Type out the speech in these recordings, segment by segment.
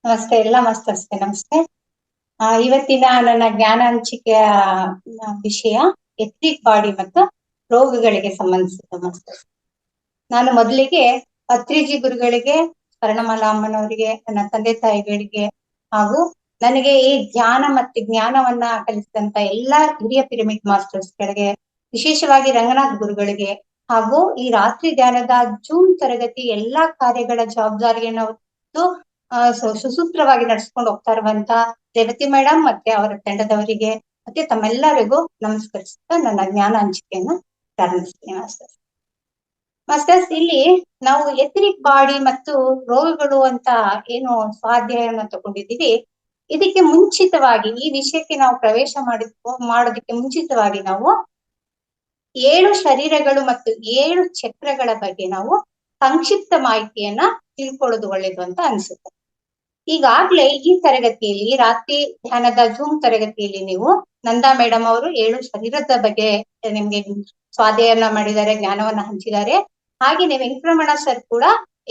ನಮಸ್ತೆ ಎಲ್ಲ ಮಾಸ್ತರ್ಸ್ಗೆ ನಮಸ್ತೆ. ಇವತ್ತಿನ ನನ್ನ ಜ್ಞಾನ ಹಂಚಿಕೆಯ ವಿಷಯ ಎಥ್ನಿಕ್ ಬಾಡಿ ಮತ್ತು ರೋಗಗಳಿಗೆ ಸಂಬಂಧಿಸಿದ ಮಾಸ್ತರ್ಸ್. ನಾನು ಮೊದಲಿಗೆ ಪತ್ರಿಜಿ ಗುರುಗಳಿಗೆ, ಸ್ವರ್ಣಮಾಲಾ ಅಮ್ಮನವರಿಗೆ, ನನ್ನ ತಂದೆ ತಾಯಿಗಳಿಗೆ ಹಾಗೂ ನನಗೆ ಈ ಜ್ಞಾನವನ್ನ ಕಲಿಸಿದಂತ ಎಲ್ಲಾ ಹಿರಿಯ ಪಿರಮಿಡ್ ಮಾಸ್ಟರ್ಸ್ ಗಳಿಗೆ, ವಿಶೇಷವಾಗಿ ರಂಗನಾಥ್ ಗುರುಗಳಿಗೆ ಹಾಗೂ ಈ ರಾತ್ರಿ ಧ್ಯಾನದ ಜೂಮ್ ತರಗತಿ ಎಲ್ಲಾ ಕಾರ್ಯಗಳ ಜವಾಬ್ದಾರಿಯನ್ನು ಸುಸೂತ್ರವಾಗಿ ನಡೆಸ್ಕೊಂಡು ಹೋಗ್ತಾ ಇರುವಂತ ರೇವತಿ ಮೇಡಮ್ ಮತ್ತೆ ಅವರ ತಂಡದವರಿಗೆ ಮತ್ತೆ ತಮ್ಮೆಲ್ಲರಿಗೂ ನಮಸ್ಕರಿಸ್ತಾ ನನ್ನ ಜ್ಞಾನ ಹಂಚಿಕೆಯನ್ನ ಪ್ರಾರಂಭಿಸ್ತೀನಿ ಮಾಸ್ಟರ್ಸ್. ಮಾಸ್ಟರ್ಸ್, ಇಲ್ಲಿ ನಾವು ಎಥ್ನಿಕ್ ಬಾಡಿ ಮತ್ತು ರೋಗಗಳು ಅಂತ ಏನು ಸ್ವಾಧ್ಯಾಯವನ್ನು ತಗೊಂಡಿದ್ದೀವಿ. ಇದಕ್ಕೆ ಮುಂಚಿತವಾಗಿ ಈ ವಿಷಯಕ್ಕೆ ನಾವು ಪ್ರವೇಶ ಮಾಡೋದಕ್ಕೆ ಮುಂಚಿತವಾಗಿ ನಾವು 7 ಶರೀರಗಳು ಮತ್ತು 7 ಚಕ್ರಗಳ ಬಗ್ಗೆ ನಾವು ಸಂಕ್ಷಿಪ್ತ ಮಾಹಿತಿಯನ್ನ ತಿಳ್ಕೊಳ್ಳೋದು ಒಳ್ಳೇದು ಅಂತ ಅನ್ಸುತ್ತೆ. ಈಗಾಗ್ಲೇ ಈ ತರಗತಿಯಲ್ಲಿ, ರಾತ್ರಿ ಧ್ಯಾನದ ಜೂಮ್ ತರಗತಿಯಲ್ಲಿ ನೀವು ನಂದಾ ಮೇಡಮ್ ಅವರು 7 ಶರೀರದ ಬಗ್ಗೆ ನಿಮ್ಗೆ ಸ್ವಾಧ್ಯಾಯನ ಮಾಡಿದ್ದಾರೆ, ಜ್ಞಾನವನ್ನ ಹಂಚಿದ್ದಾರೆ. ಹಾಗೆಯೇ ವೆಂಕಟರಮಣ ಸರ್ ಕೂಡ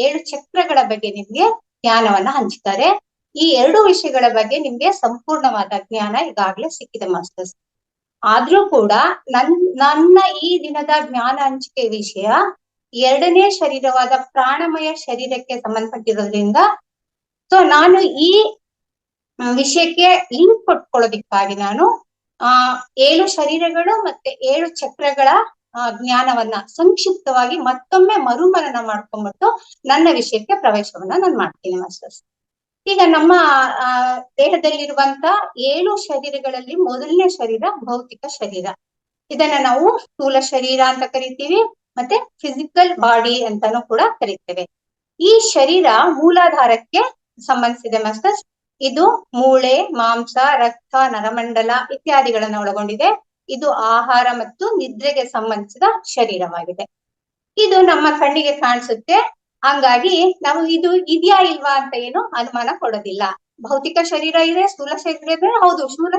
7 ಚಕ್ರಗಳ ಬಗ್ಗೆ ನಿಮ್ಗೆ ಜ್ಞಾನವನ್ನ ಹಂಚಿದ್ದಾರೆ. ಈ 2 ವಿಷಯಗಳ ಬಗ್ಗೆ ನಿಮ್ಗೆ ಸಂಪೂರ್ಣವಾದ ಜ್ಞಾನ ಈಗಾಗ್ಲೇ ಸಿಕ್ಕಿದೆ ಮಾಸ್ಟರ್ಸ್. ಆದ್ರೂ ಕೂಡ ನನ್ನ ಈ ದಿನದ ಜ್ಞಾನ ಹಂಚಿಕೆ ವಿಷಯ 2ನೇ ಶರೀರವಾದ ಪ್ರಾಣಮಯ ಶರೀರಕ್ಕೆ ಸಂಬಂಧಪಟ್ಟಿರೋದ್ರಿಂದ ನಾನು ಈ ವಿಷಯಕ್ಕೆ ಲಿಂಕ್ ಕೊಟ್ಕೊಳ್ಳೋದಿಕ್ಕಾಗಿ ನಾನು 7 ಶರೀರಗಳು ಮತ್ತೆ 7 ಚಕ್ರಗಳ ಜ್ಞಾನವನ್ನ ಸಂಕ್ಷಿಪ್ತವಾಗಿ ಮತ್ತೊಮ್ಮೆ ಮರುಮನನ ಮಾಡ್ಕೊಂಡ್ಬಿಟ್ಟು ನನ್ನ ವಿಷಯಕ್ಕೆ ಪ್ರವೇಶವನ್ನ ನಾನು ಮಾಡ್ತೀನಿ ಮಾಸ್ಟರ್ಸ್. ಈಗ ನಮ್ಮ ದೇಹದಲ್ಲಿರುವಂತ 7 ಶರೀರಗಳಲ್ಲಿ ಮೊದಲನೇ ಶರೀರ ಭೌತಿಕ ಶರೀರ. ಇದನ್ನ ನಾವು ಸ್ಥೂಲ ಶರೀರ ಅಂತ ಕರಿತೀವಿ, ಮತ್ತೆ ಫಿಸಿಕಲ್ ಬಾಡಿ ಅಂತಾನು ಕೂಡ ಕರಿತೇವೆ. ಈ ಶರೀರ ಮೂಲಾಧಾರಕ್ಕೆ ಸಂಬಂಧಿಸಿದೆ ಮಾಸ್ಟರ್ಸ್. ಇದು ಮೂಳೆ, ಮಾಂಸ, ರಕ್ತ, ನರಮಂಡಲ ಇತ್ಯಾದಿಗಳನ್ನ ಒಳಗೊಂಡಿದೆ. ಇದು ಆಹಾರ ಮತ್ತು ನಿದ್ರೆಗೆ ಸಂಬಂಧಿಸಿದ ಶರೀರವಾಗಿದೆ. ಇದು ನಮ್ಮ ಕಣ್ಣಿಗೆ ಕಾಣಿಸುತ್ತೆ, ಹಂಗಾಗಿ ನಾವು ಇದು ಇದೆಯಾ ಇಲ್ವಾ ಅಂತ ಏನು ಅನುಮಾನ ಕೊಡೋದಿಲ್ಲ. ಭೌತಿಕ ಶರೀರ ಇದೆ, ಸ್ಥೂಲ ಶರೀರ ಇದೆ, ಹೌದು ಸ್ಥೂಲ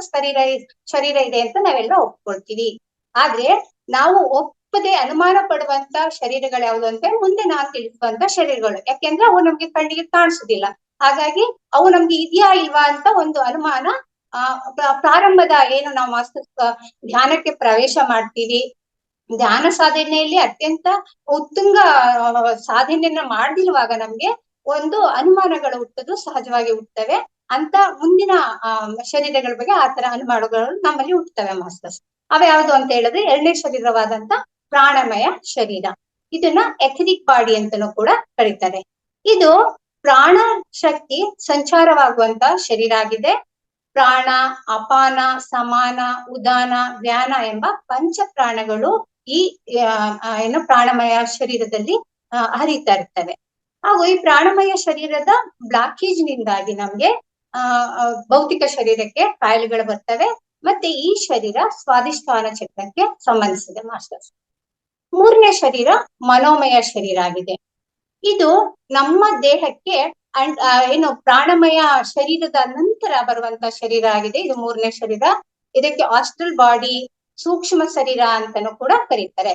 ಶರೀರ ಇದೆ ಅಂತ ನಾವೆಲ್ಲ ಒಪ್ಕೊಳ್ತೀವಿ. ಆದ್ರೆ ನಾವು ಒಪ್ಪದೆ ಅನುಮಾನ ಪಡುವಂತ ಶರೀರಗಳು ಯಾವ್ದು ಅಂತ ಮುಂದೆ ನಾವು ತಿಳಿಸುವಂತ ಶರೀರಗಳು, ಯಾಕೆಂದ್ರೆ ಅವು ನಮ್ಗೆ ಕಣ್ಣಿಗೆ ಕಾಣಿಸುದಿಲ್ಲ. ಹಾಗಾಗಿ ಅವು ನಮ್ಗೆ ಇದೆಯಾ ಇಲ್ವಾ ಅಂತ ಒಂದು ಅನುಮಾನ ಪ್ರಾರಂಭದ ಏನು ನಾವು ಧ್ಯಾನಕ್ಕೆ ಪ್ರವೇಶ ಮಾಡ್ತೀವಿ, ಧ್ಯಾನ ಸಾಧನೆಯಲ್ಲಿ ಅತ್ಯಂತ ಉತ್ತುಂಗ ಸಾಧನೆಯನ್ನ ಮಾಡ್ದಿರುವಾಗ ನಮ್ಗೆ ಒಂದು ಅನುಮಾನಗಳು ಹುಟ್ಟೋದು ಸಹಜವಾಗಿ ಹುಟ್ಟುತ್ತವೆ. ಅಂತ ಮುಂದಿನ ಶರೀರಗಳ ಬಗ್ಗೆ ಆತರ ಅನುಮಾನಗಳು ನಮ್ಮಲ್ಲಿ ಹುಟ್ಟುತ್ತವೆ ಮಾಸ್ಟರ್ಸ್. ಯಾವ್ದು ಅಂತ ಹೇಳಿದ್ರೆ 2ನೇ ಶರೀರವಾದಂತ ಪ್ರಾಣಮಯ ಶರೀರ. ಇದನ್ನ ಎಥ್ನಿಕ್ ಬಾಡಿ ಅಂತಾನೂ ಕೂಡ ಕರೀತಾರೆ. ಇದು ಪ್ರಾಣ ಶಕ್ತಿ ಸಂಚಾರವಾಗುವಂತ ಶರೀರ ಆಗಿದೆ. ಪ್ರಾಣ, ಅಪಾನ, ಸಮಾನ, ಉದಾನ, ವ್ಯಾನ ಎಂಬ ಪಂಚ ಪ್ರಾಣಗಳು ಈ ಏನು ಪ್ರಾಣಮಯ ಶರೀರದಲ್ಲಿ ಹರಿತಾ ಇರ್ತವೆ. ಹಾಗೂ ಈ ಪ್ರಾಣಮಯ ಶರೀರದ ಬ್ಲಾಕೇಜ್ ನಿಂದಾಗಿ ನಮ್ಗೆ ಭೌತಿಕ ಶರೀರಕ್ಕೆ ಕಾಯಿಲೆಗಳು ಬರ್ತವೆ. ಮತ್ತೆ ಈ ಶರೀರ ಸ್ವಾದಿಷ್ಠಾನ ಚಕ್ರಕ್ಕೆ ಸಂಬಂಧಿಸಿದೆ ಮಾಸ್ಟರ್ಸ್. 3ನೇ ಶರೀರ ಮನೋಮಯ ಶರೀರ ಆಗಿದೆ. ಇದು ನಮ್ಮ ದೇಹಕ್ಕೆ ಏನು ಪ್ರಾಣಮಯ ಶರೀರದ ನಂತರ ಬರುವಂತ ಶರೀರ ಆಗಿದೆ. ಇದು 3ನೇ ಶರೀರ. ಇದಕ್ಕೆ ಆಸ್ಟ್ರಲ್ ಬಾಡಿ, ಸೂಕ್ಷ್ಮ ಶರೀರ ಅಂತಾನೂ ಕೂಡ ಕರೀತಾರೆ.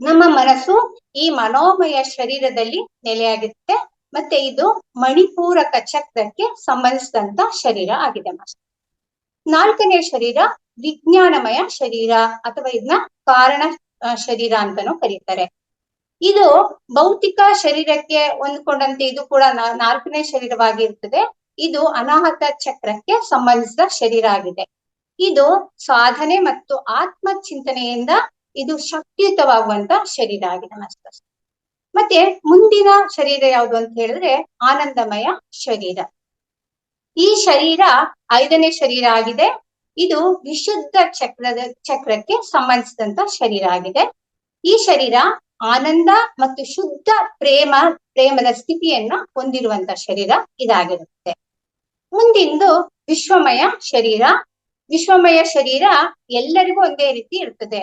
ನಮ್ಮ ಮನಸ್ಸು ಈ ಮನೋಮಯ ಶರೀರದಲ್ಲಿ ನೆಲೆಯಾಗಿರುತ್ತೆ. ಮತ್ತೆ ಇದು ಮಣಿಪೂರಕ ಚಕ್ರಕ್ಕೆ ಸಂಬಂಧಿಸಿದಂತ ಶರೀರ ಆಗಿದೆ ಮಾಸ್ಟರ್. 4ನೇ ಶರೀರ ವಿಜ್ಞಾನಮಯ ಶರೀರ ಅಥವಾ ಇದನ್ನ ಕಾರಣ ಶರೀರ ಅಂತಾನೂ ಕರೀತಾರೆ. ಇದು ಭೌತಿಕ ಶರೀರಕ್ಕೆ ಹೊಂದ್ಕೊಂಡಂತೆ ಇದು ಕೂಡ 4ನೇ ಶರೀರವಾಗಿರ್ತದೆ. ಇದು ಅನಾಹತ ಚಕ್ರಕ್ಕೆ ಸಂಬಂಧಿಸಿದ ಶರೀರ ಆಗಿದೆ. ಇದು ಸಾಧನೆ ಮತ್ತು ಆತ್ಮ ಚಿಂತನೆಯಿಂದ ಇದು ಶಕ್ತಿಯುತವಾಗುವಂತ ಶರೀರ ಆಗಿದೆ ಮಾಸ್ಟರ್ಸ್. ಮತ್ತೆ ಮುಂದಿನ ಶರೀರ ಯಾವುದು ಅಂತ ಹೇಳಿದ್ರೆ ಆನಂದಮಯ ಶರೀರ. ಈ ಶರೀರ 5ನೇ ಶರೀರ ಆಗಿದೆ. ಇದು ವಿಶುದ್ಧ ಚಕ್ರಕ್ಕೆ ಸಂಬಂಧಿಸಿದಂತ ಶರೀರ ಆಗಿದೆ. ಈ ಶರೀರ ಆನಂದ ಮತ್ತು ಶುದ್ಧ ಪ್ರೇಮದ ಸ್ಥಿತಿಯನ್ನ ಹೊಂದಿರುವಂತ ಶರೀರ ಇದಾಗಿರುತ್ತೆ. ಮುಂದಿಂದು ವಿಶ್ವಮಯ ಶರೀರ. ವಿಶ್ವಮಯ ಶರೀರ ಎಲ್ಲರಿಗೂ ಒಂದೇ ರೀತಿ ಇರ್ತದೆ.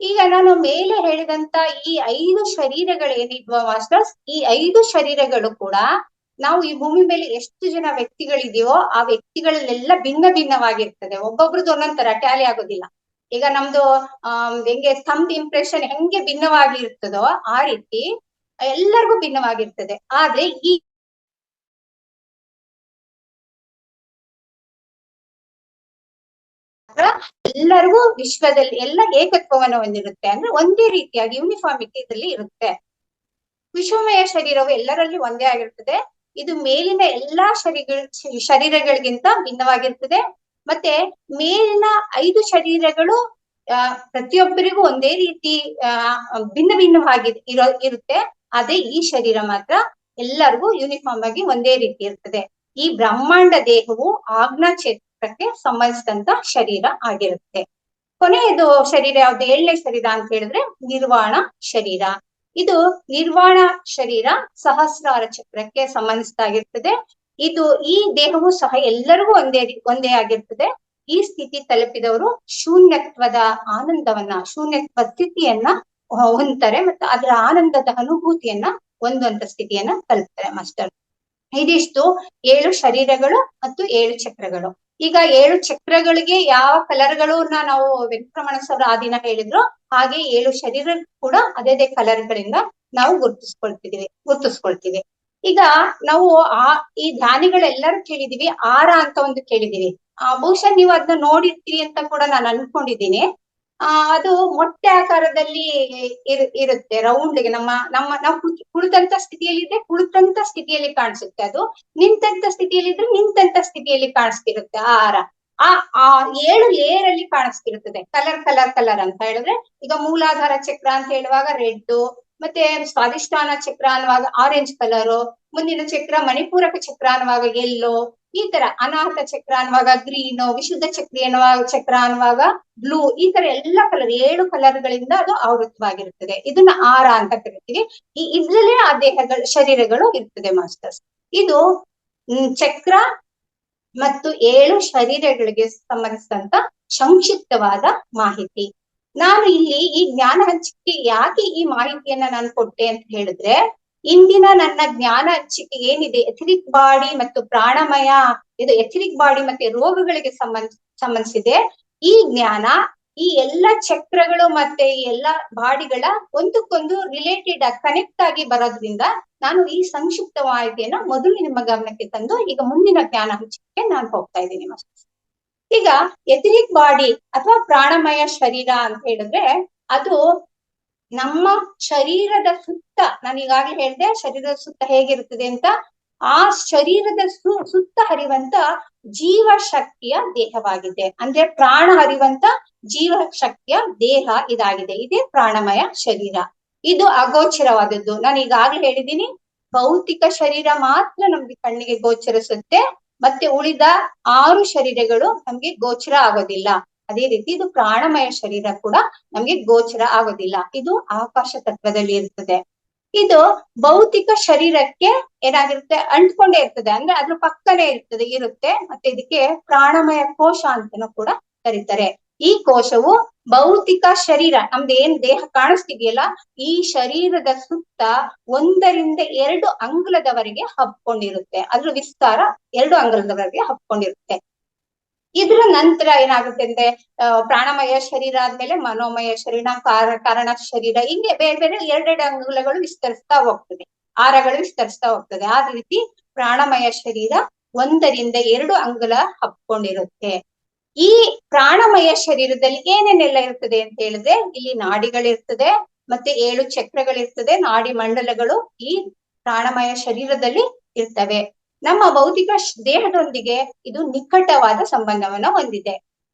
ಈಗ ನಾನು ಮೇಲೆ ಹೇಳಿದಂತ ಈ 5 ಶರೀರಗಳೇನಿದ್ವ ಮಾಸ್ಟರ್ಸ್, ಈ 5 ಶರೀರಗಳು ಕೂಡ ನಾವು ಈ ಭೂಮಿ ಮೇಲೆ ಎಷ್ಟು ಜನ ವ್ಯಕ್ತಿಗಳಿದೆಯೋ ಆ ವ್ಯಕ್ತಿಗಳಲ್ಲೆಲ್ಲ ಭಿನ್ನ ಭಿನ್ನವಾಗಿರ್ತದೆ. ಒಬ್ಬೊಬ್ರದ್ದು ಒಂದೊಂದ್ ತರ ಟ್ಯಾಲಿ ಆಗೋದಿಲ್ಲ. ಈಗ ನಮ್ದು ಹೆಂಗೆ ಥಂಬ್ ಇಂಪ್ರೆಷನ್ ಹೆಂಗೆ ಭಿನ್ನವಾಗಿ ಇರ್ತದೋ ಆ ರೀತಿ ಎಲ್ಲರಿಗೂ ಭಿನ್ನವಾಗಿರ್ತದೆ. ಆದ್ರೆ ಈ ಎಲ್ಲರಿಗೂ ವಿಶ್ವದಲ್ಲಿ ಎಲ್ಲ ಏಕತ್ವವನ್ನು ಹೊಂದಿರುತ್ತೆ, ಅಂದ್ರೆ ಒಂದೇ ರೀತಿಯಾಗಿ ಯೂನಿಫಾರ್ಮಿಟಿ ಇದರಲ್ಲಿ ಇರುತ್ತೆ. ವಿಶ್ವಮಯ ಶರೀರವು ಎಲ್ಲರಲ್ಲಿ ಒಂದೇ ಆಗಿರ್ತದೆ. ಇದು ಮೇಲಿನ ಎಲ್ಲಾ ಶರೀರಗಳಿಗಿಂತ ಭಿನ್ನವಾಗಿರ್ತದೆ. ಮತ್ತೆ ಮೇಲಿನ 5 ಶರೀರಗಳು ಪ್ರತಿಯೊಬ್ಬರಿಗೂ ಒಂದೇ ರೀತಿ ಭಿನ್ನ ಭಿನ್ನವಾಗಿ ಇರುತ್ತೆ. ಅದೇ ಈ ಶರೀರ ಮಾತ್ರ ಎಲ್ಲರಿಗೂ ಯೂನಿಫಾರ್ಮ್ ಆಗಿ ಒಂದೇ ರೀತಿ ಇರ್ತದೆ. ಈ ಬ್ರಹ್ಮಾಂಡ ದೇಹವು ಆಜ್ಞಾ ಕ್ಷೇತ್ರಕ್ಕೆ ಸಂಬಂಧಿಸಿದಂತ ಶರೀರ ಆಗಿರುತ್ತೆ. ಕೊನೆಯದು ಶರೀರ ಯಾವ್ದು? 7ನೇ ಶರೀರ ಅಂತ ಹೇಳಿದ್ರೆ ನಿರ್ವಾಣ ಶರೀರ. ಇದು ನಿರ್ವಾಣ ಶರೀರ ಸಹಸ್ರಾರ ಚಕ್ರಕ್ಕೆ ಸಂಬಂಧಿಸಿದಾಗಿರ್ತದೆ. ಇದು ಈ ದೇಹವು ಸಹ ಎಲ್ಲರಿಗೂ ಒಂದೇ ಆಗಿರ್ತದೆ. ಈ ಸ್ಥಿತಿ ತಲುಪಿದವರು ಶೂನ್ಯತ್ವದ ಆನಂದವನ್ನ, ಶೂನ್ಯತ್ವ ಸ್ಥಿತಿಯನ್ನ ಹೊಂದ್ತಾರೆ, ಮತ್ತು ಅದರ ಆನಂದದ ಅನುಭೂತಿಯನ್ನ ಹೊಂದುವಂತ ಸ್ಥಿತಿಯನ್ನ ತಲುಪ್ತಾರೆ ಮಾಸ್ಟರ್. ಇದಿಷ್ಟು 7 ಶರೀರಗಳು ಮತ್ತು 7 ಚಕ್ರಗಳು. ಈಗ 7 ಚಕ್ರಗಳಿಗೆ ಯಾವ ಕಲರ್ಗಳನ್ನ ನಾವು ವೆಂಕಟರಮಣ ಸರ್ ಆ ದಿನ ಹೇಳಿದ್ರು, ಹಾಗೆ 7 ಶರೀರ ಕೂಡ ಅದೇ ಕಲರ್ಗಳಿಂದ ನಾವು ಗುರ್ತಿಸ್ಕೊಳ್ತೀವಿ. ಈಗ ನಾವು ಈ ಧ್ಯಾನಿಗಳೆಲ್ಲರೂ ಕೇಳಿದೀವಿ, ಆರ ಅಂತ ಒಂದು ಕೇಳಿದೀವಿ. ಬಹುಶಃ ನೀವು ಅದನ್ನ ನೋಡಿರ್ತೀವಿ ಅಂತ ಕೂಡ ನಾನು ಅನ್ಕೊಂಡಿದ್ದೀನಿ. ಅದು ಮೊಟ್ಟೆ ಆಕಾರದಲ್ಲಿ ಇರುತ್ತೆ, ರೌಂಡ್ಗೆ. ನಾವು ಕುಳಿತಂತ ಸ್ಥಿತಿಯಲ್ಲಿ ಕುಳಿತಂತ ಸ್ಥಿತಿಯಲ್ಲಿ ಕಾಣಿಸುತ್ತೆ. ಅದು ನಿಂತಂತ ಸ್ಥಿತಿಯಲ್ಲಿ ಇದ್ರೆ ನಿಂತಂತ ಸ್ಥಿತಿಯಲ್ಲಿ ಕಾಣಿಸ್ತಿರುತ್ತೆ ಆ ಹಾರ. ಆ 7 ಲೇಯರ್ ಅಲ್ಲಿ ಕಾಣಿಸ್ತಿರುತ್ತದೆ, ಕಲರ್ ಅಂತ ಹೇಳಿದ್ರೆ. ಈಗ ಮೂಲಾಧಾರ ಚಕ್ರ ಅಂತ ಹೇಳುವಾಗ ರೆಡ್, ಮತ್ತೆ ಸ್ವಾಧಿಷ್ಠಾನ ಚಕ್ರ ಅನ್ನುವಾಗ ಆರೆಂಜ್ ಕಲರು, ಮುಂದಿನ ಚಕ್ರ ಮಣಿಪೂರಕ ಚಕ್ರ ಅನ್ನುವಾಗ ಯೆಲ್ಲೋ, ಈ ತರ ಅನಾಹತ ಚಕ್ರ ಅನ್ನುವಾಗ ಗ್ರೀನ್, ವಿಶುದ್ಧ ಚಕ್ರ ಅನ್ನುವಾಗ ಬ್ಲೂ, ಈ ತರ ಎಲ್ಲಾ ಕಲರ್ 7 ಕಲರ್ಗಳಿಂದ ಅದು ಆವೃತವಾಗಿರುತ್ತದೆ. ಇದನ್ನ ಆರ ಅಂತ ಕರಿತೀವಿ. ಇದ್ರಲ್ಲೇ ಆ ಶರೀರಗಳು ಇರ್ತದೆ ಮಾಸ್ಟರ್ಸ್. ಇದು ಚಕ್ರ ಮತ್ತು 7 ಶರೀರಗಳಿಗೆ ಸಂಬಂಧಿಸಿದಂತ ಸಂಕ್ಷಿಪ್ತವಾದ ಮಾಹಿತಿ. ನಾನು ಇಲ್ಲಿ ಈ ಜ್ಞಾನ ಹಂಚಿಕೆ ಯಾಕೆ ಈ ಮಾಹಿತಿಯನ್ನ ನಾನು ಕೊಟ್ಟೆ ಅಂತ ಹೇಳಿದ್ರೆ, ಇಂದಿನ ನನ್ನ ಜ್ಞಾನ ಹಂಚಿಕೆ ಏನಿದೆ, ಎಥಿರಿಕ್ ಬಾಡಿ ಮತ್ತು ಪ್ರಾಣಮಯ, ಇದು ಎಥಿರಿಕ್ ಬಾಡಿ ಮತ್ತೆ ರೋಗಗಳಿಗೆ ಸಂಬಂಧಿಸಿದೆ. ಈ ಜ್ಞಾನ ಈ ಎಲ್ಲಾ ಚಕ್ರಗಳು ಮತ್ತೆ ಈ ಎಲ್ಲಾ ಬಾಡಿಗಳ ಒಂದಕ್ಕೊಂದು ರಿಲೇಟೆಡ್ ಆಗಿ ಕನೆಕ್ಟ್ ಆಗಿ ಬರೋದ್ರಿಂದ ನಾನು ಈ ಸಂಕ್ಷಿಪ್ತ ಮಾಹಿತಿಯನ್ನ ಮೊದಲು ನಿಮ್ಮ ಗಮನಕ್ಕೆ ತಂದು ಈಗ ಮುಂದಿನ ಜ್ಞಾನ ಹಂಚಿಕೆ ನಾನು ಹೋಗ್ತಾ ಇದ್ದೀನಿ. ಈಗ ಎಥಿರಿಕ್ ಬಾಡಿ ಅಥವಾ ಪ್ರಾಣಮಯ ಶರೀರ ಅಂತ ಹೇಳಿದ್ರೆ, ಅದು ನಮ್ಮ ಶರೀರದ ಸುತ್ತ, ನಾನು ಈಗಾಗಲೇ ಹೇಳಿದೆ ಶರೀರದ ಸುತ್ತ ಹೇಗಿರುತ್ತದೆ ಅಂತ, ಆ ಶರೀರದ ಸುತ್ತ ಹರಿವಂತ ಜೀವ ಶಕ್ತಿಯ ದೇಹವಾಗಿದೆ. ಅಂದ್ರೆ ಪ್ರಾಣ ಹರಿವಂತ ಜೀವ ಶಕ್ತಿಯ ದೇಹ ಇದಾಗಿದೆ. ಇದೇ ಪ್ರಾಣಮಯ ಶರೀರ. ಇದು ಅಗೋಚರವಾದದ್ದು. ನಾನು ಈಗಾಗಲೇ ಹೇಳಿದ್ದೀನಿ, ಭೌತಿಕ ಶರೀರ ಮಾತ್ರ ನಮ್ಗೆ ಕಣ್ಣಿಗೆ ಗೋಚರಿಸುತ್ತೆ, ಮತ್ತೆ ಉಳಿದ 6 ಶರೀರಗಳು ನಮ್ಗೆ ಗೋಚರ ಆಗೋದಿಲ್ಲ. ಅದೇ ರೀತಿ ಇದು ಪ್ರಾಣಮಯ ಶರೀರ ಕೂಡ ನಮ್ಗೆ ಗೋಚರ ಆಗೋದಿಲ್ಲ. ಇದು ಆಕಾಶ ತತ್ವದಲ್ಲಿ ಇರ್ತದೆ. ಇದು ಭೌತಿಕ ಶರೀರಕ್ಕೆ ಏನಾಗಿರುತ್ತೆ, ಅಂಟ್ಕೊಂಡೇ ಇರ್ತದೆ, ಅಂದ್ರೆ ಅದ್ರ ಪಕ್ಕನೆ ಇರುತ್ತೆ. ಮತ್ತೆ ಇದಕ್ಕೆ ಪ್ರಾಣಮಯ ಕೋಶ ಅಂತಾನೂ ಕೂಡ ಕರೀತಾರೆ. ಈ ಕೋಶವು ಭೌತಿಕ ಶರೀರ, ನಮ್ದು ಏನ್ ದೇಹ ಕಾಣಿಸ್ತಿದೆಯಲ್ಲ, ಈ ಶರೀರದ ಸುತ್ತ 1ರಿಂದ 2 ಅಂಗುಲದವರೆಗೆ ಹಬ್ಕೊಂಡಿರುತ್ತೆ. ಅದ್ರ ವಿಸ್ತಾರ 2 ಅಂಗುಲದವರೆಗೆ ಹಬ್ಕೊಂಡಿರುತ್ತೆ. ಇದ್ರ ನಂತರ ಏನಾಗುತ್ತೆ ಅಂದ್ರೆ, ಪ್ರಾಣಮಯ ಶರೀರ ಆದ್ಮೇಲೆ ಮನೋಮಯ ಶರೀರ, ಕಾರಣ ಶರೀರ, ಹಿಂಗೆ ಬೇರೆ ಬೇರೆ 2 ಅಂಗುಲಗಳು ವಿಸ್ತರಿಸ್ತಾ ಹೋಗ್ತದೆ, ಆರಗಳು ವಿಸ್ತರಿಸ್ತಾ ಹೋಗ್ತದೆ. ಆ ರೀತಿ ಪ್ರಾಣಮಯ ಶರೀರ 1ರಿಂದ 2 ಅಂಗುಲ ಹಬ್ಕೊಂಡಿರುತ್ತೆ. ಈ ಪ್ರಾಣಮಯ ಶರೀರದಲ್ಲಿ ಏನೇನೆಲ್ಲ ಇರ್ತದೆ ಅಂತ ಹೇಳಿದ್ರೆ, ಇಲ್ಲಿ ನಾಡಿಗಳಿರ್ತದೆ, ಮತ್ತೆ 7 ಚಕ್ರಗಳಿರ್ತದೆ, ನಾಡಿ ಮಂಡಲಗಳು ಈ ಪ್ರಾಣಮಯ ಶರೀರದಲ್ಲಿ ಇರ್ತವೆ. ನಮ್ಮ ಭೌತಿಕ ದೇಹದೊಂದಿಗೆ ಇದು ನಿಕಟವಾದ ಸಂಬಂಧವನ್ನ ಹೊಂದಿದೆ.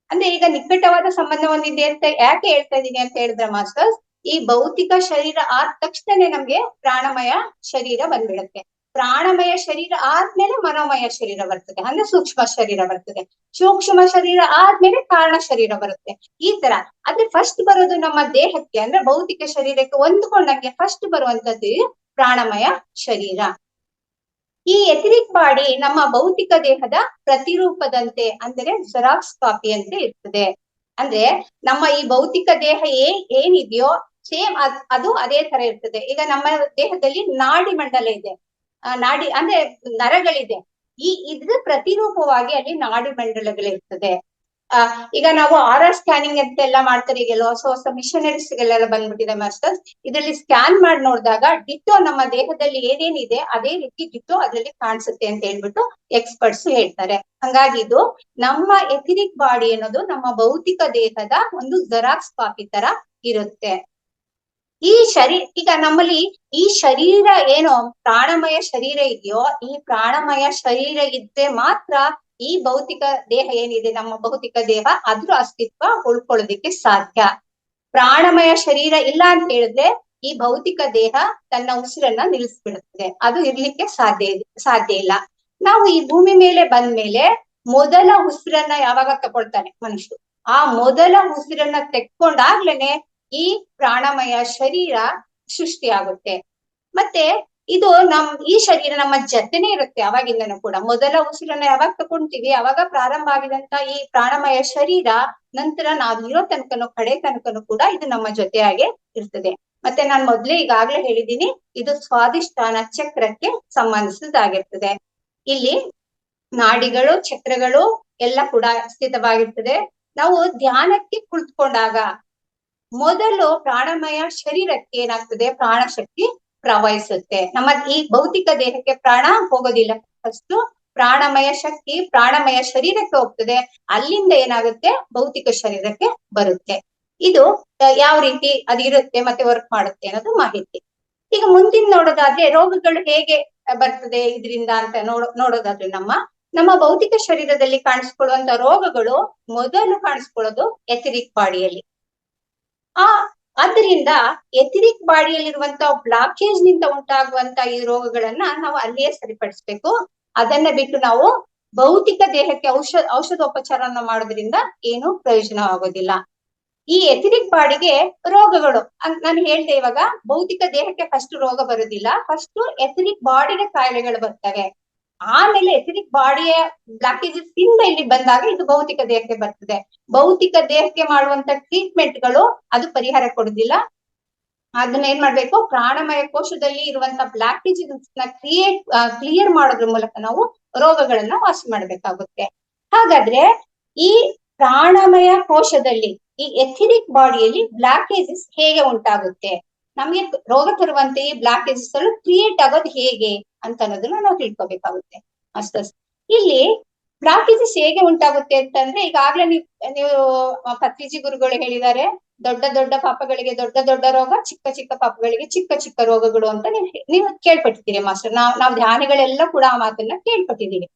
ಅಂದ್ರೆ ಈಗ ನಿಕಟವಾದ ಸಂಬಂಧ ಹೊಂದಿದೆ ಅಂತ ಯಾಕೆ ಹೇಳ್ತಾ ಇದ್ದೀನಿ ಅಂತ ಹೇಳಿದ್ರೆ ಮಾಸ್ಟರ್ಸ್, ಈ ಭೌತಿಕ ಶರೀರ ಆದ ತಕ್ಷಣನೇ ನಮ್ಗೆ ಪ್ರಾಣಮಯ ಶರೀರ ಬಂದ್ಬಿಡುತ್ತೆ. ಪ್ರಾಣಮಯ ಶರೀರ ಆದ್ಮೇಲೆ ಮನೋಮಯ ಶರೀರ ಬರ್ತದೆ, ಅಂದ್ರೆ ಸೂಕ್ಷ್ಮ ಶರೀರ ಬರ್ತದೆ. ಸೂಕ್ಷ್ಮ ಶರೀರ ಆದ್ಮೇಲೆ ಕಾರಣ ಶರೀರ ಬರುತ್ತೆ. ಈ ತರ ಅಂದ್ರೆ ಫಸ್ಟ್ ಬರೋದು ನಮ್ಮ ದೇಹಕ್ಕೆ, ಅಂದ್ರೆ ಭೌತಿಕ ಶರೀರಕ್ಕೆ ಹೊಂದ್ಕೊಂಡಂಗೆ ಫಸ್ಟ್ ಬರುವಂತದ್ದು ಪ್ರಾಣಮಯ ಶರೀರ. ಈ ಎಥಿರಿಕ್ ಬಾಡಿ ನಮ್ಮ ಭೌತಿಕ ದೇಹದ ಪ್ರತಿರೂಪದಂತೆ, ಅಂದ್ರೆ ಜೆರಾಕ್ಸ್ ಕಾಪಿ ಅಂತ ಇರ್ತದೆ. ಅಂದ್ರೆ ನಮ್ಮ ಈ ಭೌತಿಕ ದೇಹ ಏನಿದೆಯೋ ಸೇಮ್ ಅದು ಅದೇ ತರ ಇರ್ತದೆ. ಈಗ ನಮ್ಮ ದೇಹದಲ್ಲಿ ನಾಡಿ ಮಂಡಲ ಇದೆ, ನಾಡಿ ಅಂದ್ರೆ ನರಗಳಿದೆ. ಇದ್ರ ಪ್ರತಿರೂಪವಾಗಿ ಅಲ್ಲಿ ನಾಡಿ ಮಂಡಲಗಳಿರ್ತದೆ. ಈಗ ನಾವು ಸ್ಕ್ಯಾನಿಂಗ್ ಅಂತೆಲ್ಲ ಮಾಡ್ತಾರೆ, ಈಗೆಲ್ಲ ಹೊಸ ಹೊಸ ಮಿಷನರೀಸ್ಗೆಲ್ಲ ಬಂದ್ಬಿಟ್ಟಿದೆ ಮಾಸ್ಟರ್ಸ್. ಇದರಲ್ಲಿ ಸ್ಕ್ಯಾನ್ ಮಾಡಿ ನೋಡಿದಾಗ ಡಿಟೋ ನಮ್ಮ ದೇಹದಲ್ಲಿ ಏನೇನಿದೆ ಅದೇ ರೀತಿ ಡಿಟೋ ಅದರಲ್ಲಿ ಕಾಣಿಸುತ್ತೆ ಅಂತ ಹೇಳ್ಬಿಟ್ಟು ಎಕ್ಸ್ಪರ್ಟ್ಸ್ ಹೇಳ್ತಾರೆ. ಹಂಗಾಗಿ ಇದು ನಮ್ಮ ಎಥಿರಿಕ್ ಬಾಡಿ ಅನ್ನೋದು ನಮ್ಮ ಭೌತಿಕ ದೇಹದ ಒಂದು ಜೆರಾಕ್ಸ್ ಕಾಪಿ ತರ ಇರುತ್ತೆ. ಈಗ ನಮ್ಮಲ್ಲಿ ಈ ಶರೀರ ಏನೋ ಪ್ರಾಣಮಯ ಶರೀರ ಇದೆಯೋ, ಈ ಪ್ರಾಣಮಯ ಶರೀರ ಇದ್ರೆ ಮಾತ್ರ ಈ ಭೌತಿಕ ದೇಹ ಏನಿದೆ, ನಮ್ಮ ಭೌತಿಕ ದೇಹ ಅದ್ರ ಅಸ್ತಿತ್ವ ಉಳ್ಕೊಳ್ಳೋದಿಕ್ಕೆ ಸಾಧ್ಯ. ಪ್ರಾಣಮಯ ಶರೀರ ಇಲ್ಲ ಅಂತ ಹೇಳಿದ್ರೆ ಈ ಭೌತಿಕ ದೇಹ ತನ್ನ ಉಸಿರನ್ನ ನಿಲ್ಲಿಸ್ಬಿಡುತ್ತದೆ, ಅದು ಇರ್ಲಿಕ್ಕೆ ಸಾಧ್ಯ ಇಲ್ಲ. ನಾವು ಈ ಭೂಮಿ ಮೇಲೆ ಬಂದ್ಮೇಲೆ ಮೊದಲ ಉಸಿರನ್ನ ಯಾವಾಗ ತಗೊಳ್ತಾನೆ ಮನುಷ್ಯರು, ಆ ಮೊದಲ ಉಸಿರನ್ನ ತೆಕ್ಕೊಂಡಾಗ್ಲೇನೆ ಈ ಪ್ರಾಣಮಯ ಶರೀರ ಸೃಷ್ಟಿಯಾಗುತ್ತೆ. ಮತ್ತೆ ಇದು ಈ ಶರೀರ ನಮ್ಮ ಜೊತೆನೆ ಇರುತ್ತೆ ಅವಾಗಿಂದನೂ ಕೂಡ. ಮೊದಲ ಉಸಿರನ್ನ ಯಾವಾಗ ತಗೊಂತೀವಿ ಅವಾಗ ಪ್ರಾರಂಭ ಆಗಿದಂತ ಈ ಪ್ರಾಣಮಯ ಶರೀರ ನಂತರ ನಾವಿರೋ ತನಕನೂ ಕಡೆ ತನಕನೂ ಕೂಡ ಇದು ನಮ್ಮ ಜೊತೆಯಾಗೆ ಇರ್ತದೆ. ಮತ್ತೆ ನಾನ್ ಮೊದ್ಲೇ ಈಗಾಗ್ಲೇ ಹೇಳಿದ್ದೀನಿ, ಇದು ಸ್ವಾದಿಷ್ಠಾನ ಚಕ್ರಕ್ಕೆ ಸಂಬಂಧಿಸಿದಾಗಿರ್ತದೆ. ಇಲ್ಲಿ ನಾಡಿಗಳು ಚಕ್ರಗಳು ಎಲ್ಲ ಕೂಡ ಸ್ಥಿತವಾಗಿರ್ತದೆ. ನಾವು ಧ್ಯಾನಕ್ಕೆ ಕುಳಿತುಕೊಂಡಾಗ ಮೊದಲು ಪ್ರಾಣಮಯ ಶರೀರಕ್ಕೆ ಏನಾಗ್ತದೆ, ಪ್ರಾಣ ಶಕ್ತಿ ಪ್ರವಹಿಸುತ್ತೆ. ನಮ್ಮ ಈ ಭೌತಿಕ ದೇಹಕ್ಕೆ ಪ್ರಾಣ ಹೋಗೋದಿಲ್ಲ, ಫಸ್ಟ್ ಪ್ರಾಣಮಯ ಶಕ್ತಿ ಪ್ರಾಣಮಯ ಶರೀರಕ್ಕೆ ಹೋಗ್ತದೆ, ಅಲ್ಲಿಂದ ಏನಾಗುತ್ತೆ ಭೌತಿಕ ಶರೀರಕ್ಕೆ ಬರುತ್ತೆ. ಇದು ಯಾವ ರೀತಿ ಅದಿರುತ್ತೆ ಮತ್ತೆ ವರ್ಕ್ ಮಾಡುತ್ತೆ ಅನ್ನೋದು ಮಾಹಿತಿ. ಈಗ ಮುಂದಿನ ನೋಡೋದಾದ್ರೆ ರೋಗಗಳು ಹೇಗೆ ಬರ್ತದೆ ಇದರಿಂದ ಅಂತ ನೋಡೋದಾದ್ರೆ ನಮ್ಮ ಭೌತಿಕ ಶರೀರದಲ್ಲಿ ಕಾಣಿಸ್ಕೊಳ್ಳುವಂತ ರೋಗಗಳು ಮೊದಲು ಕಾಣಿಸ್ಕೊಳ್ಳೋದು ಎಥಿರಿಕ್ ಬಾಡಿಯಲ್ಲಿ. ಆದ್ದರಿಂದ ಎಥಿರಿಕ್ ಬಾಡಿಯಲ್ಲಿರುವಂತ ಬ್ಲಾಕೇಜ್ ನಿಂದ ಉಂಟಾಗುವಂತ ಈ ರೋಗಗಳನ್ನ ನಾವು ಅಲ್ಲಿಯೇ ಸರಿಪಡಿಸ್ಬೇಕು. ಅದನ್ನ ಬಿಟ್ಟು ನಾವು ಭೌತಿಕ ದೇಹಕ್ಕೆ ಔಷಧೋಪಚಾರನ ಮಾಡೋದ್ರಿಂದ ಏನು ಪ್ರಯೋಜನ ಆಗೋದಿಲ್ಲ. ಈ ಎಥಿರಿಕ್ ಬಾಡಿಗೆ ರೋಗಗಳು ನಾನು ಹೇಳ್ದೆ, ಇವಾಗ ಭೌತಿಕ ದೇಹಕ್ಕೆ ಫಸ್ಟ್ ರೋಗ ಬರುದಿಲ್ಲ, ಫಸ್ಟ್ ಎಥಿರಿಕ್ ಬಾಡಿಗೆ ಕಾಯಿಲೆಗಳು ಬರ್ತವೆ. ಆಮೇಲೆ ಎಥಿರಿಕ್ ಬಾಡಿಯ ಬ್ಲಾಕೇಜಸ್ ಇಂದ ಇಲ್ಲಿ ಬಂದಾಗ ಇದು ಭೌತಿಕ ದೇಹಕ್ಕೆ ಬರ್ತದೆ. ಭೌತಿಕ ದೇಹಕ್ಕೆ ಮಾಡುವಂತ ಟ್ರೀಟ್ಮೆಂಟ್ಗಳು ಅದು ಪರಿಹಾರ ಕೊಡುದಿಲ್ಲ. ಅದನ್ನ ಏನ್ ಮಾಡ್ಬೇಕು, ಪ್ರಾಣಮಯ ಕೋಶದಲ್ಲಿ ಇರುವಂತ ಬ್ಲಾಕೇಜ್ ಕ್ಲಿಯರ್ ಮಾಡೋದ್ರ ಮೂಲಕ ನಾವು ರೋಗಗಳನ್ನ ವಾಸಿ ಮಾಡ್ಬೇಕಾಗುತ್ತೆ. ಹಾಗಾದ್ರೆ ಈ ಪ್ರಾಣಮಯ ಕೋಶದಲ್ಲಿ ಈ ಎಥಿರಿಕ್ ಬಾಡಿಯಲ್ಲಿ ಬ್ಲಾಕೇಜಸ್ ಹೇಗೆ ಉಂಟಾಗುತ್ತೆ, ನಮ್ಗೆ ರೋಗ ತರುವಂತೆ ಈ ಬ್ಲಾಕೇಜಸ್ ಕ್ರಿಯೇಟ್ ಆಗೋದು ಹೇಗೆ ಅಂತ ಅನ್ನೋದನ್ನ ನಾವು ತಿಳ್ಕೊಬೇಕಾಗುತ್ತೆ ಮಾಸ್ಟರ್ಸ್. ಇಲ್ಲಿ ಬ್ಲಾಕೇಜಸ್ ಹೇಗೆ ಉಂಟಾಗುತ್ತೆ ಅಂತಂದ್ರೆ, ಈಗಾಗ್ಲೇ ನೀವು ಪತ್ರಿಜಿ ಗುರುಗಳು ಹೇಳಿದ್ದಾರೆ, ದೊಡ್ಡ ದೊಡ್ಡ ಪಾಪಗಳಿಗೆ ದೊಡ್ಡ ದೊಡ್ಡ ರೋಗ, ಚಿಕ್ಕ ಚಿಕ್ಕ ಪಾಪಗಳಿಗೆ ಚಿಕ್ಕ ಚಿಕ್ಕ ರೋಗಗಳು ಅಂತ ನೀವು ಕೇಳ್ಪಟ್ಟಿದ್ದೀರಿ ಮಾಸ್ಟರ್. ನಾವು ಧ್ಯಾನಿಗಳೆಲ್ಲ ಕೂಡ ಆ ಮಾತನ್ನ ಕೇಳ್ಪಟ್ಟಿದ್ದೀವಿ.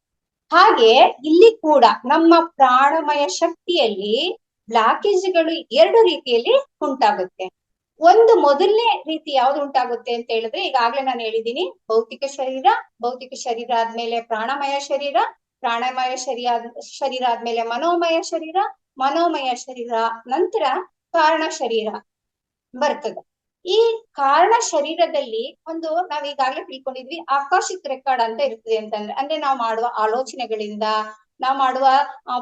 ಹಾಗೆ ಇಲ್ಲಿ ಕೂಡ ನಮ್ಮ ಪ್ರಾಣಮಯ ಶಕ್ತಿಯಲ್ಲಿ ಬ್ಲಾಕೇಜ್ಗಳು ಎರಡು ರೀತಿಯಲ್ಲಿ ಉಂಟಾಗುತ್ತೆ. ಒಂದು ಮೊದಲನೇ ರೀತಿ ಯಾವ್ದು ಉಂಟಾಗುತ್ತೆ ಅಂತ ಹೇಳಿದ್ರೆ, ಈಗಾಗ್ಲೇ ನಾನು ಹೇಳಿದ್ದೀನಿ, ಭೌತಿಕ ಶರೀರ ಆದ್ಮೇಲೆ ಪ್ರಾಣಮಯ ಶರೀರ, ಪ್ರಾಣಮಯ ಶರೀರ ಆದ್ಮೇಲೆ ಮನೋಮಯ ಶರೀರ ನಂತರ ಕಾರಣ ಶರೀರ ಬರ್ತದೆ. ಈ ಕಾರಣ ಶರೀರದಲ್ಲಿ ನಾವ್ ಈಗಾಗ್ಲೇ ತಿಳ್ಕೊಂಡಿದ್ವಿ, ಆಕಾಶಿಕ್ ರೆಕಾರ್ಡ್ ಅಂತ ಇರ್ತದೆ ಅಂದ್ರೆ ನಾವು ಮಾಡುವ ಆಲೋಚನೆಗಳಿಂದ, ನಾವು ಮಾಡುವ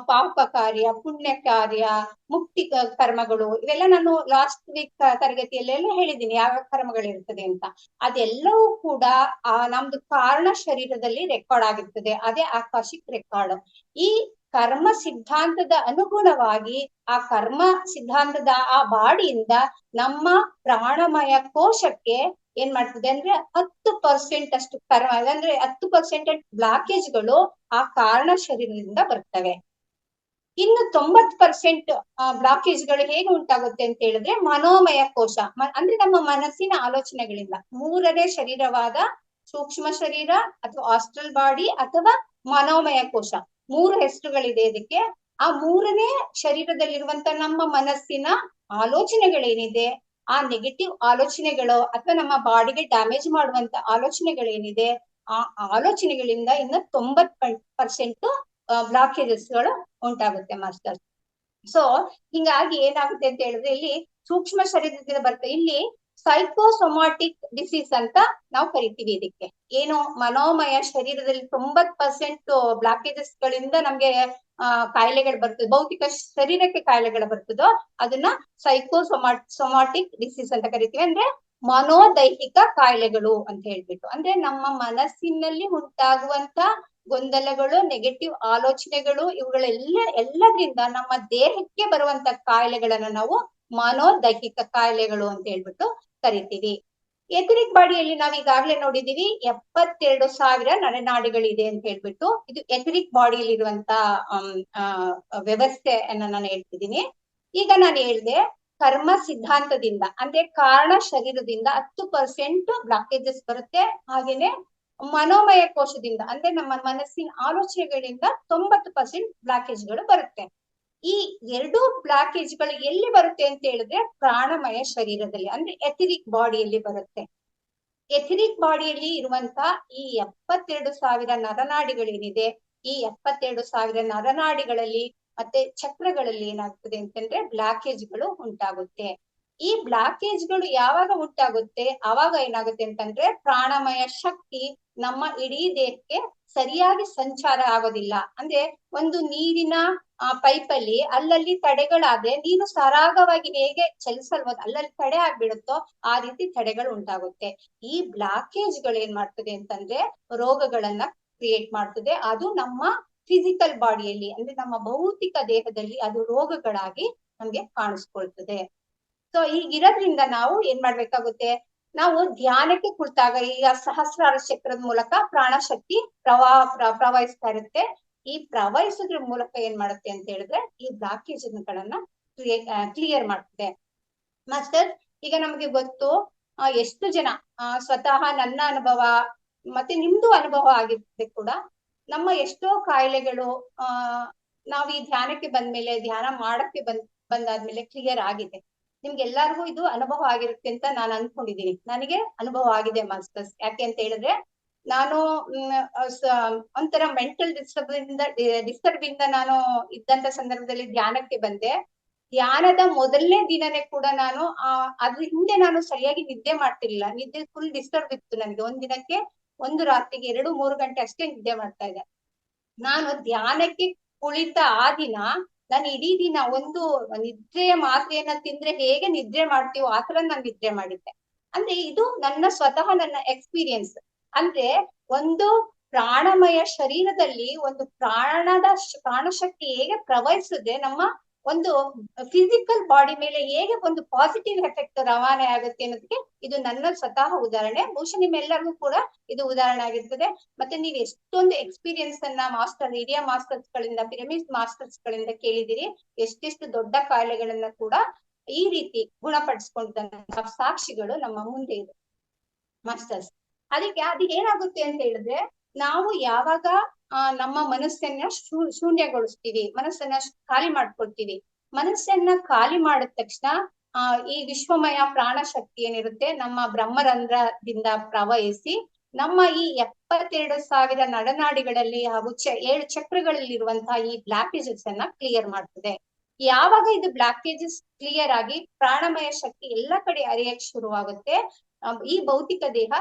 ಪಾಪ ಕಾರ್ಯ, ಪುಣ್ಯ ಕಾರ್ಯ, ಮುಕ್ತಿ ಕರ್ಮಗಳು, ಇವೆಲ್ಲ ನಾನು ಲಾಸ್ಟ್ ವೀಕ್ ತರಗತಿಯಲ್ಲೆಲ್ಲ ಹೇಳಿದ್ದೀನಿ ಯಾವ ಕರ್ಮಗಳಿರ್ತದೆ ಅಂತ. ಅದೆಲ್ಲವೂ ಕೂಡ ನಮ್ದು ಕಾರಣ ಶರೀರದಲ್ಲಿ ರೆಕಾರ್ಡ್ ಆಗಿರ್ತದೆ, ಅದೇ ಆಕಾಶಿಕ್ ರೆಕಾರ್ಡ್. ಈ ಕರ್ಮ ಸಿದ್ಧಾಂತದ ಅನುಗುಣವಾಗಿ ಆ ಕರ್ಮ ಸಿದ್ಧಾಂತದ ಆ ಬಾಡಿಯಿಂದ ನಮ್ಮ ಪ್ರಾಣಮಯ ಕೋಶಕ್ಕೆ ಏನ್ ಮಾಡ್ತದೆ ಅಂದ್ರೆ 10% ಅಷ್ಟು ಕರ್ಮ, ಅಂದ್ರೆ 10% ಬ್ಲಾಕೇಜ್ಗಳು ಆ ಕಾರಣ ಶರೀರದಿಂದ ಬರ್ತವೆ. ಇನ್ನು 90% ಬ್ಲಾಕೇಜ್ಗಳು ಹೇಗೆ ಉಂಟಾಗುತ್ತೆ ಅಂತ ಹೇಳಿದ್ರೆ ಮನೋಮಯ ಕೋಶ, ಅಂದ್ರೆ ನಮ್ಮ ಮನಸ್ಸಿನ ಆಲೋಚನೆಗಳಿಂದ. ಮೂರನೇ ಶರೀರವಾದ ಸೂಕ್ಷ್ಮ ಶರೀರ ಅಥವಾ ಆಸ್ಟ್ರಲ್ ಬಾಡಿ ಅಥವಾ ಮನೋಮಯ ಕೋಶ, 3 ಹೆಸರುಗಳಿದೆ ಇದಕ್ಕೆ. ಆ ಮೂರನೇ ಶರೀರದಲ್ಲಿರುವಂತ ನಮ್ಮ ಮನಸ್ಸಿನ ಆಲೋಚನೆಗಳೇನಿದೆ, ಆ ನೆಗೆಟಿವ್ ಆಲೋಚನೆಗಳು ಅಥವಾ ನಮ್ಮ ಬಾಡಿಗೆ ಡ್ಯಾಮೇಜ್ ಮಾಡುವಂತ ಆಲೋಚನೆಗಳೇನಿದೆ, ಆ ಆಲೋಚನೆಗಳಿಂದ ಇನ್ನು 90% ಬ್ಲಾಕೇಜಸ್ಗಳು ಉಂಟಾಗುತ್ತೆ ಮಾಸ್ಟರ್. ಸೊ ಹಿಂಗಾಗಿ ಏನಾಗುತ್ತೆ ಅಂತ ಹೇಳಿದ್ರೆ, ಇಲ್ಲಿ ಸೂಕ್ಷ್ಮ ಶರೀರದಿಂದ ಬರ್ತದೆ. ಇಲ್ಲಿ ಸೈಕೋಸೊಮಾಟಿಕ್ ಡಿಸೀಸ್ ಅಂತ ನಾವು ಕರಿತೀವಿ ಇದಕ್ಕೆ. ಏನು ಮನೋಮಯ ಶರೀರದಲ್ಲಿ 90% ಬ್ಲಾಕೇಜಸ್ ಗಳಿಂದ ನಮ್ಗೆ ಕಾಯಿಲೆಗಳು ಬರ್ತದೆ, ಭೌತಿಕ ಶರೀರಕ್ಕೆ ಕಾಯಿಲೆಗಳು ಬರ್ತದೋ ಅದನ್ನ ಸೊಮಾಟಿಕ್ ಡಿಸೀಸ್ ಅಂತ ಕರಿತೀವಿ. ಅಂದ್ರೆ ಮನೋದೈಹಿಕ ಕಾಯಿಲೆಗಳು ಅಂತ ಹೇಳ್ಬಿಟ್ಟು, ಅಂದ್ರೆ ನಮ್ಮ ಮನಸ್ಸಿನಲ್ಲಿ ಉಂಟಾಗುವಂತ ಗೊಂದಲಗಳು, ನೆಗೆಟಿವ್ ಆಲೋಚನೆಗಳು, ಎಲ್ಲದ್ರಿಂದ ನಮ್ಮ ದೇಹಕ್ಕೆ ಬರುವಂತ ಕಾಯಿಲೆಗಳನ್ನ ನಾವು ಮನೋದೈಹಿಕ ಕಾಯಿಲೆಗಳು ಅಂತ ಹೇಳ್ಬಿಟ್ಟು ಕರಿತೀವಿ. ಎಥರಿಕ್ ಬಾಡಿಯಲ್ಲಿ ನಾವ್ ಈಗಾಗ್ಲೇ ನೋಡಿದೀವಿ 72,000 ನರನಾಡಿಗಳಿದೆ ಅಂತ ಹೇಳ್ಬಿಟ್ಟು. ಇದು ಎಥರಿಕ್ ಬಾಡಿಯಲ್ಲಿ ಇರುವಂತ ವ್ಯವಸ್ಥೆಯನ್ನ ನಾನು ಹೇಳ್ತಿದ್ದೀನಿ. ಈಗ ನಾನು ಹೇಳ್ದೆ ಕರ್ಮ ಸಿದ್ಧಾಂತದಿಂದ ಅಂದ್ರೆ ಕಾರಣ ಶರೀರದಿಂದ 10% ಬ್ಲಾಕೇಜಸ್ ಬರುತ್ತೆ. ಹಾಗೇನೆ ಮನೋಮಯ ಕೋಶದಿಂದ ಅಂದ್ರೆ ನಮ್ಮ ಮನಸ್ಸಿನ ಆಲೋಚನೆಗಳಿಂದ 90% ಬ್ಲಾಕೇಜ್ಗಳು ಬರುತ್ತೆ. ಈ ಎರಡು ಬ್ಲಾಕೇಜ್ಗಳು ಎಲ್ಲಿ ಬರುತ್ತೆ ಅಂತ ಹೇಳಿದ್ರೆ ಪ್ರಾಣಮಯ ಶರೀರದಲ್ಲಿ ಅಂದ್ರೆ ಎಥರಿಕ್ ಬಾಡಿಯಲ್ಲಿ ಬರುತ್ತೆ. ಎಥರಿಕ್ ಬಾಡಿಯಲ್ಲಿ ಇರುವಂತ ಈ 72,000 ನರನಾಡಿಗಳೇನಿದೆ, ಈ 72,000 ನರನಾಡಿಗಳಲ್ಲಿ ಮತ್ತೆ ಚಕ್ರಗಳಲ್ಲಿ ಏನಾಗ್ತದೆ ಅಂತಂದ್ರೆ ಬ್ಲಾಕೇಜ್ಗಳು ಉಂಟಾಗುತ್ತೆ. ಈ ಬ್ಲಾಕೇಜ್ಗಳು ಯಾವಾಗ ಉಂಟಾಗುತ್ತೆ ಅವಾಗ ಏನಾಗುತ್ತೆ ಅಂತಂದ್ರೆ ಪ್ರಾಣಮಯ ಶಕ್ತಿ ನಮ್ಮ ಇಡೀ ದೇಹಕ್ಕೆ ಸರಿಯಾಗಿ ಸಂಚಾರ ಆಗೋದಿಲ್ಲ. ಅಂದ್ರೆ ಒಂದು ನೀರಿನ ಪೈಪಲ್ಲಿ ಅಲ್ಲಲ್ಲಿ ತಡೆಗಳಾದ್ರೆ ನೀರು ಸರಾಗವಾಗಿ ಹೇಗೆ ಚಲಿಸಲ್ಬೋದು, ಅಲ್ಲಲ್ಲಿ ತಡೆ ಆಗ್ಬಿಡುತ್ತೋ ಆ ರೀತಿ ತಡೆಗಳು ಉಂಟಾಗುತ್ತೆ. ಈ ಬ್ಲಾಕೇಜ್ಗಳು ಏನ್ ಮಾಡ್ತದೆ ಅಂತಂದ್ರೆ ರೋಗಗಳನ್ನ ಕ್ರಿಯೇಟ್ ಮಾಡ್ತದೆ. ಅದು ನಮ್ಮ ಫಿಸಿಕಲ್ ಬಾಡಿಯಲ್ಲಿ ಅಂದ್ರೆ ನಮ್ಮ ಭೌತಿಕ ದೇಹದಲ್ಲಿ ಅದು ರೋಗಗಳಾಗಿ ನಮ್ಗೆ ಕಾಣಿಸ್ಕೊಳ್ತದೆ. ಸೊ ಹೀಗಿರೋದ್ರಿಂದ ನಾವು ಏನ್ ಮಾಡ್ಬೇಕಾಗುತ್ತೆ, ನಾವು ಧ್ಯಾನಕ್ಕೆ ಕುಳಿತಾಗ ಈಗ ಸಹಸ್ರಾರ ಚಕ್ರದ ಮೂಲಕ ಪ್ರಾಣಶಕ್ತಿ ಪ್ರವಹಿಸ್ತಾ ಇರುತ್ತೆ. ಈ ಪ್ರವಹಿಸೋದ್ರ ಮೂಲಕ ಏನ್ ಮಾಡುತ್ತೆ ಅಂತ ಹೇಳಿದ್ರೆ ಈ ಬ್ಲಾಕೇಜ್ಗಳನ್ನ ಕ್ಲಿಯರ್ ಮಾಡ್ತದೆ. ಮಾಸ್ಟರ್, ಈಗ ನಮ್ಗೆ ಗೊತ್ತು ಎಷ್ಟು ಜನ ಸ್ವತಃ ನನ್ನ ಅನುಭವ ಮತ್ತೆ ನಿಮ್ದು ಅನುಭವ ಆಗಿರುತ್ತೆ ಕೂಡ, ನಮ್ಮ ಎಷ್ಟೋ ಕಾಯಿಲೆಗಳು ನಾವ್ ಈ ಧ್ಯಾನಕ್ಕೆ ಬಂದ್ಮೇಲೆ ಧ್ಯಾನ ಮಾಡಕ್ಕೆ ಬಂದಾದ್ಮೇಲೆ ಕ್ಲಿಯರ್ ಆಗಿದೆ. ನಿಮ್ಗೆಲ್ಲಾರ್ಗು ಇದು ಅನುಭವ ಆಗಿರುತ್ತೆ ಅಂತ ನಾನು ಅನ್ಕೊಂಡಿದೀನಿ. ನನಗೆ ಅನುಭವ ಆಗಿದೆ ಮಾಸ್ಟರ್ಸ್. ಯಾಕೆ ಅಂತ ಹೇಳಿದ್ರೆ ನಾನು ಒಂಥರ ಮೆಂಟಲ್ ಡಿಸ್ಟರ್ಬ್ ಇಂದ ನಾನು ಇದ್ದಂತ ಸಂದರ್ಭದಲ್ಲಿ ಧ್ಯಾನಕ್ಕೆ ಬಂದೆ. ಧ್ಯಾನದ ಮೊದಲನೇ ದಿನನೇ ಕೂಡ ನಾನು ಅದ್ರ ಹಿಂದೆ ನಾನು ಸರಿಯಾಗಿ ನಿದ್ದೆ ಮಾಡ್ತಿರ್ಲಿಲ್ಲ. ನಿದ್ದೆ ಫುಲ್ ಡಿಸ್ಟರ್ಬ್ ಇತ್ತು ನನಗೆ. ಒಂದಿನಕ್ಕೆ ಒಂದು ರಾತ್ರಿಗೆ 2-3 ಗಂಟೆ ಅಷ್ಟೇ ನಿದ್ದೆ ಮಾಡ್ತಾ ಇದ್ದೆ. ನಾನು ಧ್ಯಾನಕ್ಕೆ ಕುಳಿತ ಆ ದಿನ ನಾನು ಇಡೀ ದಿನ ಒಂದು ನಿದ್ರೆಯ ಮಾತ್ರೆಯನ್ನ ತಿಂದ್ರೆ ಹೇಗೆ ನಿದ್ರೆ ಮಾಡ್ತೀವೋ ಆತರ ನಾನು ನಿದ್ರೆ ಮಾಡಿದ್ದೆ. ಅಂದ್ರೆ ಇದು ನನ್ನ ಸ್ವತಃ ನನ್ನ ಎಕ್ಸ್ಪೀರಿಯನ್ಸ್. ಅಂದ್ರೆ ಒಂದು ಪ್ರಾಣಮಯ ಶರೀರದಲ್ಲಿ ಒಂದು ಪ್ರಾಣಶಕ್ತಿ ಹೇಗೆ ಪ್ರವಹಿಸಿದ್ರೆ ನಮ್ಮ ಒಂದು ಫಿಸಿಕಲ್ ಬಾಡಿ ಮೇಲೆ ಹೇಗೆ ಒಂದು ಪಾಸಿಟಿವ್ ಎಫೆಕ್ಟ್ ರವಾನೆ ಆಗುತ್ತೆ ಅನ್ನೋದಕ್ಕೆ ಇದು ನನ್ನ ಸ್ವತಃ ಉದಾಹರಣೆ. ಬಹುಶಃ ನಿಮ್ಮೆಲ್ಲರಿಗೂ ಕೂಡ ಇದು ಉದಾಹರಣೆ ಆಗಿರ್ತದೆ. ಮತ್ತೆ ನೀವು ಎಷ್ಟೊಂದು ಎಕ್ಸ್ಪೀರಿಯನ್ಸ್ ಅನ್ನ ಹಿರಿಯ ಮಾಸ್ಟರ್ಸ್ ಗಳಿಂದ, ಪಿರಮಿಡ್ ಮಾಸ್ಟರ್ಸ್ ಗಳಿಂದ ಕೇಳಿದಿರಿ. ಎಷ್ಟೆಷ್ಟು ದೊಡ್ಡ ಕಾಯಿಲೆಗಳನ್ನ ಕೂಡ ಈ ರೀತಿ ಗುಣಪಡಿಸ್ಕೊಂಡಂತಹ ಸಾಕ್ಷಿಗಳು ನಮ್ಮ ಮುಂದೆ ಇದೆ ಮಾಸ್ಟರ್ಸ್. ಅದಕ್ಕೆ ಅದು ಏನಾಗುತ್ತೆ ಅಂತ ಹೇಳಿದ್ರೆ ನಾವು ಯಾವಾಗ ನಮ್ಮ ಮನಸ್ಸನ್ನ ಶೂನ್ಯಗೊಳಿಸ್ತೀವಿ, ಮನಸ್ಸನ್ನ ಖಾಲಿ ಮಾಡ್ಕೊಳ್ತೀವಿ. ಮನಸ್ಸನ್ನ ಖಾಲಿ ಮಾಡಿದ ತಕ್ಷಣ ಈ ವಿಶ್ವಮಯ ಪ್ರಾಣ ಶಕ್ತಿ ಏನಿರುತ್ತೆ ನಮ್ಮ ಬ್ರಹ್ಮರಂಧ್ರದಿಂದ ಪ್ರವಹಿಸಿ ನಮ್ಮ ಈ 72,000 ನರನಾಡಿಗಳಲ್ಲಿ ಹಾಗೂ 7 ಚಕ್ರಗಳಲ್ಲಿ ಇರುವಂತಹ ಈ ಬ್ಲಾಕೇಜಸ್ ಅನ್ನ ಕ್ಲಿಯರ್ ಮಾಡ್ತದೆ. ಯಾವಾಗ ಇದು ಬ್ಲಾಕೇಜಸ್ ಕ್ಲಿಯರ್ ಆಗಿ ಪ್ರಾಣಮಯ ಶಕ್ತಿ ಎಲ್ಲ ಕಡೆ ಹರಿಯಕ್ ಶುರುವಾಗುತ್ತೆ, ಈ ಭೌತಿಕ ದೇಹ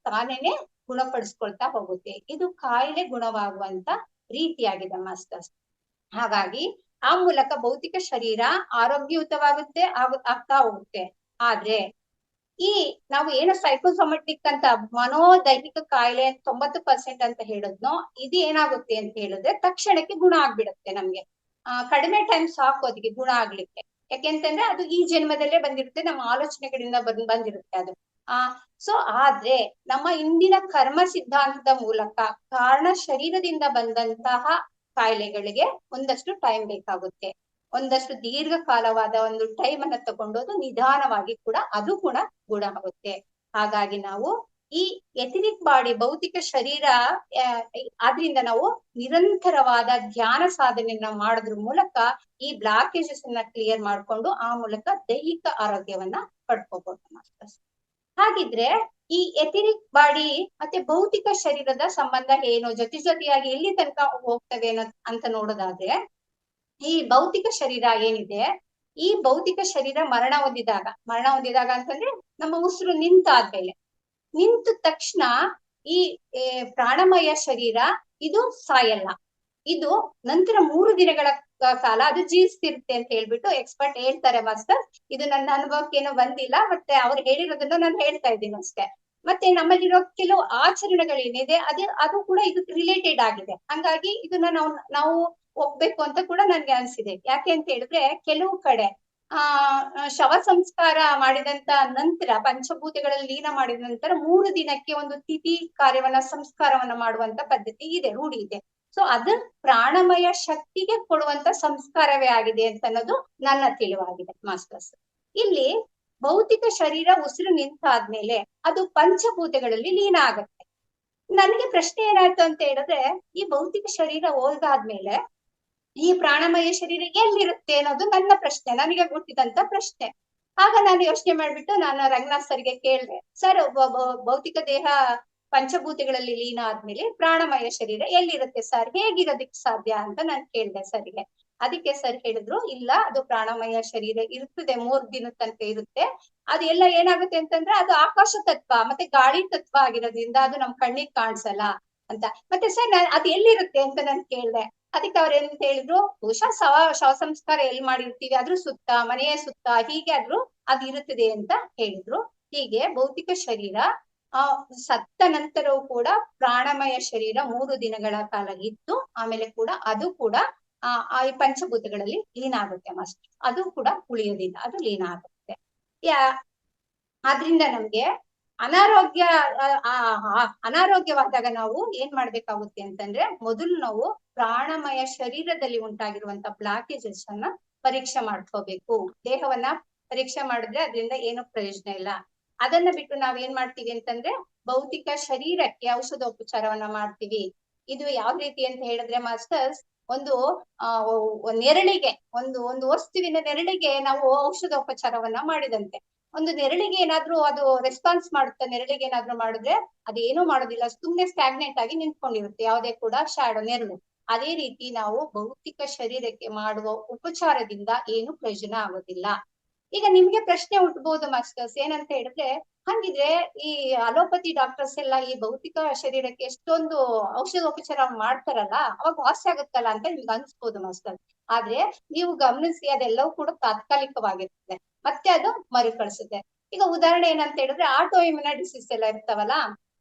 ತಾನೇನೆ ಗುಣಪಡಿಸ್ಕೊಳ್ತಾ ಹೋಗುತ್ತೆ. ಇದು ಕಾಯಿಲೆ ಗುಣವಾಗುವಂತ ರೀತಿಯಾಗಿದೆ ಮಾಸ್ಟರ್ಸ್. ಹಾಗಾಗಿ ಆ ಮೂಲಕ ಭೌತಿಕ ಶರೀರ ಆರೋಗ್ಯಯುತವಾಗುತ್ತೆ, ಆಗ್ತಾ ಹೋಗುತ್ತೆ. ಆದ್ರೆ ಈ ನಾವು ಏನು ಸೈಕೋಸೊಮೆಟಿಕ್ ಅಂತ ಮನೋದೈಹಿಕ ಕಾಯಿಲೆ 90% ಅಂತ ಹೇಳಿದ್ನೋ, ಇದು ಏನಾಗುತ್ತೆ ಅಂತ ಹೇಳಿದ್ರೆ ತಕ್ಷಣಕ್ಕೆ ಗುಣ ಆಗ್ಬಿಡುತ್ತೆ. ನಮ್ಗೆ ಕಡಿಮೆ ಟೈಮ್ ಸಾಕು ಅದಕ್ಕೆ ಗುಣ ಆಗ್ಲಿಕ್ಕೆ. ಯಾಕೆಂತಂದ್ರೆ ಅದು ಈ ಜನ್ಮದಲ್ಲೇ ಬಂದಿರುತ್ತೆ, ನಮ್ಮ ಆಲೋಚನೆಗಳಿಂದ ಬಂದಿರುತ್ತೆ ಅದು. ಸೊ ಆದ್ರೆ ನಮ್ಮ ಇಂದಿನ ಕರ್ಮ ಸಿದ್ಧಾಂತದ ಮೂಲಕ ಕಾರಣ ಶರೀರದಿಂದ ಬಂದಂತಹ ಕಾಯಿಲೆಗಳಿಗೆ ಒಂದಷ್ಟು ಟೈಮ್ ಬೇಕಾಗುತ್ತೆ. ಒಂದಷ್ಟು ದೀರ್ಘಕಾಲವಾದ ಒಂದು ಟೈಮ್ ಅನ್ನ ತಗೊಂಡೋದು ನಿಧಾನವಾಗಿ ಕೂಡ ಅದು ಕೂಡ ಗುಣ ಆಗುತ್ತೆ. ಹಾಗಾಗಿ ನಾವು ಈ ಎಥರಿಕ್ ಬಾಡಿ ಭೌತಿಕ ಶರೀರ ಆದ್ರಿಂದ ನಾವು ನಿರಂತರವಾದ ಧ್ಯಾನ ಸಾಧನೆಯನ್ನ ಮಾಡೋದ್ರ ಮೂಲಕ ಈ ಬ್ಲಾಕೇಜಸ್ ಅನ್ನ ಕ್ಲಿಯರ್ ಮಾಡ್ಕೊಂಡು ಆ ಮೂಲಕ ದೈಹಿಕ ಆರೋಗ್ಯವನ್ನ ಪಡ್ಕೋಬಹುದು ಮಾಸ್ಟರ್ಸ್. ಹಾಗಿದ್ರೆ ಈ ಎಥರಿಕ್ ಬಾಡಿ ಮತ್ತೆ ಭೌತಿಕ ಶರೀರದ ಸಂಬಂಧ ಏನು, ಜೊತೆಯಾಗಿ ಎಲ್ಲಿ ತನಕ ಹೋಗ್ತವೆ ಅಂತ ನೋಡೋದಾದ್ರೆ, ಈ ಭೌತಿಕ ಶರೀರ ಏನಿದೆ, ಈ ಭೌತಿಕ ಶರೀರ ಮರಣ ಹೊಂದಿದಾಗ ಅಂತಂದ್ರೆ ನಮ್ಮ ಉಸಿರು ನಿಂತಾದ್ಮೇಲೆ, ನಿಂತ ತಕ್ಷಣ ಈ ಪ್ರಾಣಮಯ ಶರೀರ ಇದು ಸಾಯಲ್ಲ. ಇದು ನಂತರ 3 ದಿನಗಳ ಕಾಲ ಅದು ಜೀವಿಸ್ತಿರುತ್ತೆ ಅಂತ ಹೇಳ್ಬಿಟ್ಟು ಎಕ್ಸ್ಪರ್ಟ್ ಹೇಳ್ತಾರೆ ಮಾಸ್ಟರ್. ಇದು ನನ್ನ ಅನುಭವಕ್ಕೆ ಏನೋ ಬಂದಿಲ್ಲ, ಮತ್ತೆ ಅವ್ರು ಹೇಳಿರೋದನ್ನ ನಾನು ಹೇಳ್ತಾ ಇದ್ದೀನಿ ಅಷ್ಟೇ. ಮತ್ತೆ ನಮ್ಮಲ್ಲಿರೋ ಕೆಲವು ಆಚರಣೆಗಳೇನಿದೆ ಅದು ಕೂಡ ಇದಕ್ಕೆ ರಿಲೇಟೆಡ್ ಆಗಿದೆ. ಹಂಗಾಗಿ ಇದನ್ನ ನಾವು ಒಪ್ಬೇಕು ಅಂತ ಕೂಡ ನನ್ಗೆ ಅನ್ಸಿದೆ. ಯಾಕೆ ಅಂತ ಹೇಳಿದ್ರೆ ಕೆಲವು ಕಡೆ ಶವ ಸಂಸ್ಕಾರ ಮಾಡಿದಂತ ನಂತರ ಪಂಚಭೂತಗಳಲ್ಲಿ ಲೀನ ಮಾಡಿದ ನಂತರ 3 ದಿನಕ್ಕೆ ಒಂದು ತಿಥಿ ಕಾರ್ಯವನ್ನ ಸಂಸ್ಕಾರವನ್ನ ಮಾಡುವಂತ ಪದ್ಧತಿ ಇದೆ, ರೂಢಿ ಇದೆ. ಸೊ ಅದು ಪ್ರಾಣಮಯ ಶಕ್ತಿಗೆ ಕೊಡುವಂತ ಸಂಸ್ಕಾರವೇ ಆಗಿದೆ ಅಂತ ಅನ್ನೋದು ನನ್ನ ತಿಳಿವಾಗಿದೆ ಮಾಸ್ಟರ್ಸ್. ಇಲ್ಲಿ ಭೌತಿಕ ಶರೀರ ಉಸಿರು ನಿಂತಾದ್ಮೇಲೆ ಅದು ಪಂಚಭೂತಗಳಲ್ಲಿ ಲೀನ ಆಗತ್ತೆ. ನನಗೆ ಪ್ರಶ್ನೆ ಏನಾಯ್ತು ಅಂತ ಹೇಳಿದ್ರೆ, ಈ ಭೌತಿಕ ಶರೀರ ಹೋಲ್ದಾದ್ಮೇಲೆ ಈ ಪ್ರಾಣಮಯ ಶರೀರ ಎಲ್ಲಿರುತ್ತೆ ಅನ್ನೋದು ನನ್ನ ಪ್ರಶ್ನೆ, ನನಗೆ ಹುಟ್ಟಿದಂತ ಪ್ರಶ್ನೆ. ಆಗ ನಾನು ಯೋಚನೆ ಮಾಡ್ಬಿಟ್ಟು ನಾನು ರಂಗನಾಥ್ ಸರ್ಗೆ ಕೇಳಿದೆ, ಸರ್ ಭೌತಿಕ ದೇಹ ಪಂಚಭೂತಗಳಲ್ಲಿ ಲೀನ ಆದ್ಮೇಲೆ ಪ್ರಾಣಮಯ ಶರೀರ ಎಲ್ಲಿರುತ್ತೆ ಸರ್, ಹೇಗಿರೋದಕ್ಕೆ ಸಾಧ್ಯ ಅಂತ ನಾನು ಕೇಳಿದೆ ಸರ್ಗೆ. ಅದಕ್ಕೆ ಸರ್ ಹೇಳಿದ್ರು, ಇಲ್ಲ ಅದು ಪ್ರಾಣಮಯ ಶರೀರ ಇರ್ತದೆ, 3 ದಿನದ ತನಕ ಇರುತ್ತೆ. ಅದು ಎಲ್ಲ ಏನಾಗುತ್ತೆ ಅಂತಂದ್ರೆ ಅದು ಆಕಾಶ ತತ್ವ ಮತ್ತೆ ಗಾಳಿ ತತ್ವ ಆಗಿರೋದ್ರಿಂದ ಅದು ನಮ್ ಕಣ್ಣಿಗೆ ಕಾಣಿಸಲ್ಲ ಅಂತ. ಮತ್ತೆ ಸರ್ ಅದು ಎಲ್ಲಿರುತ್ತೆ ಅಂತ ನಾನು ಕೇಳಿದೆ. ಅದಕ್ಕೆ ಅವ್ರ ಏನಂತ ಹೇಳಿದ್ರು, ಬಹುಶಃ ಶವ ಸಂಸ್ಕಾರ ಎಲ್ಲಿ ಮಾಡಿರ್ತೀವಿ ಅದ್ರ ಸುತ್ತ, ಮನೆಯ ಸುತ್ತ ಹೀಗೆ ಆದ್ರೂ ಅದು ಇರುತ್ತದೆ ಅಂತ ಹೇಳಿದ್ರು. ಹೀಗೆ ಭೌತಿಕ ಶರೀರ ಸತ್ತ ನಂತರವೂ ಕೂಡ ಪ್ರಾಣಮಯ ಶರೀರ 3 ದಿನಗಳ ಕಾಲ ಇದ್ದು ಆಮೇಲೆ ಕೂಡ ಅದು ಕೂಡ ಈ ಪಂಚಭೂತಗಳಲ್ಲಿ ಲೀನ ಆಗುತ್ತೆ ಮಾಸ್ಟರ್. ಅದು ಕೂಡ ಉಳಿಯೋದಿಲ್ಲ, ಅದು ಲೀನ ಆಗುತ್ತೆ. ಆದ್ರಿಂದ ನಮ್ಗೆ ಅನಾರೋಗ್ಯವಾದಾಗ ನಾವು ಏನ್ ಮಾಡ್ಬೇಕಾಗುತ್ತೆ ಅಂತಂದ್ರೆ, ಮೊದಲು ನಾವು ಪ್ರಾಣಮಯ ಶರೀರದಲ್ಲಿ ಉಂಟಾಗಿರುವಂತ ಬ್ಲಾಕೇಜಸ್ ಅನ್ನ ಪರೀಕ್ಷೆ ಮಾಡ್ಕೋಬೇಕು. ದೇಹವನ್ನ ಪರೀಕ್ಷೆ ಮಾಡಿದ್ರೆ ಅದರಿಂದ ಏನು ಪ್ರಯೋಜನ ಇಲ್ಲ. ಅದನ್ನ ಬಿಟ್ಟು ನಾವ್ ಏನ್ ಮಾಡ್ತೀವಿ ಅಂತಂದ್ರೆ ಭೌತಿಕ ಶರೀರಕ್ಕೆ ಔಷಧೋಪಚಾರವನ್ನ ಮಾಡ್ತೀವಿ. ಇದು ಯಾವ ರೀತಿ ಅಂತ ಹೇಳಿದ್ರೆ ಮಾಸ್ಟರ್ಸ್, ಒಂದು ನೆರಳಿಗೆ ಒಂದು ವಸ್ತುವಿನ ನೆರಳಿಗೆ ನಾವು ಔಷಧೋಪಚಾರವನ್ನ ಮಾಡಿದಂತೆ. ಒಂದು ನೆರಳಿಗೆ ಏನಾದ್ರೂ ಅದು ರೆಸ್ಪಾನ್ಸ್ ಮಾಡುತ್ತೆ, ನೆರಳಿಗೆ ಏನಾದ್ರೂ ಮಾಡಿದ್ರೆ ಅದೇನು ಮಾಡೋದಿಲ್ಲ, ಸುಮ್ನೆ ಸ್ಟಾಗ್ನೆಂಟ್ ಆಗಿ ನಿಂತ್ಕೊಂಡಿರುತ್ತೆ, ಯಾವುದೇ ಕೂಡ ಶಾಡೋ ನೆರಳು. ಅದೇ ರೀತಿ ನಾವು ಭೌತಿಕ ಶರೀರಕ್ಕೆ ಮಾಡುವ ಉಪಚಾರದಿಂದ ಏನು ಪ್ರಯೋಜನ ಆಗೋದಿಲ್ಲ. ಈಗ ನಿಮ್ಗೆ ಪ್ರಶ್ನೆ ಹುಟ್ಟಬಹುದು ಮಾಸ್ಟರ್ಸ್, ಏನಂತ ಹೇಳಿದ್ರೆ, ಹಂಗಿದ್ರೆ ಈ ಅಲೋಪತಿ ಡಾಕ್ಟರ್ಸ್ ಎಲ್ಲ ಈ ಭೌತಿಕ ಶರೀರಕ್ಕೆ ಎಷ್ಟೊಂದು ಔಷಧೋಪಚಾರ ಮಾಡ್ತಾರಲ್ಲ, ಅವಾಗ ವಾಸಿ ಆಗುತ್ತಲ್ಲ ಅಂತ ನಿಮ್ಗೆ ಅನ್ಸ್ಬೋದು ಮಾಸ್ಟರ್. ಆದ್ರೆ ನೀವು ಗಮನಿಸಿ, ಅದೆಲ್ಲವೂ ಕೂಡ ತಾತ್ಕಾಲಿಕವಾಗಿರುತ್ತೆ, ಮತ್ತೆ ಅದು ಮರುಕಳಿಸುತ್ತೆ. ಈಗ ಉದಾಹರಣೆ ಏನಂತ ಹೇಳಿದ್ರೆ, ಆಟೋ ಇಮ್ಯುನ ಡಿಸೀಸ್ ಎಲ್ಲ ಇರ್ತಾವಲ್ಲ,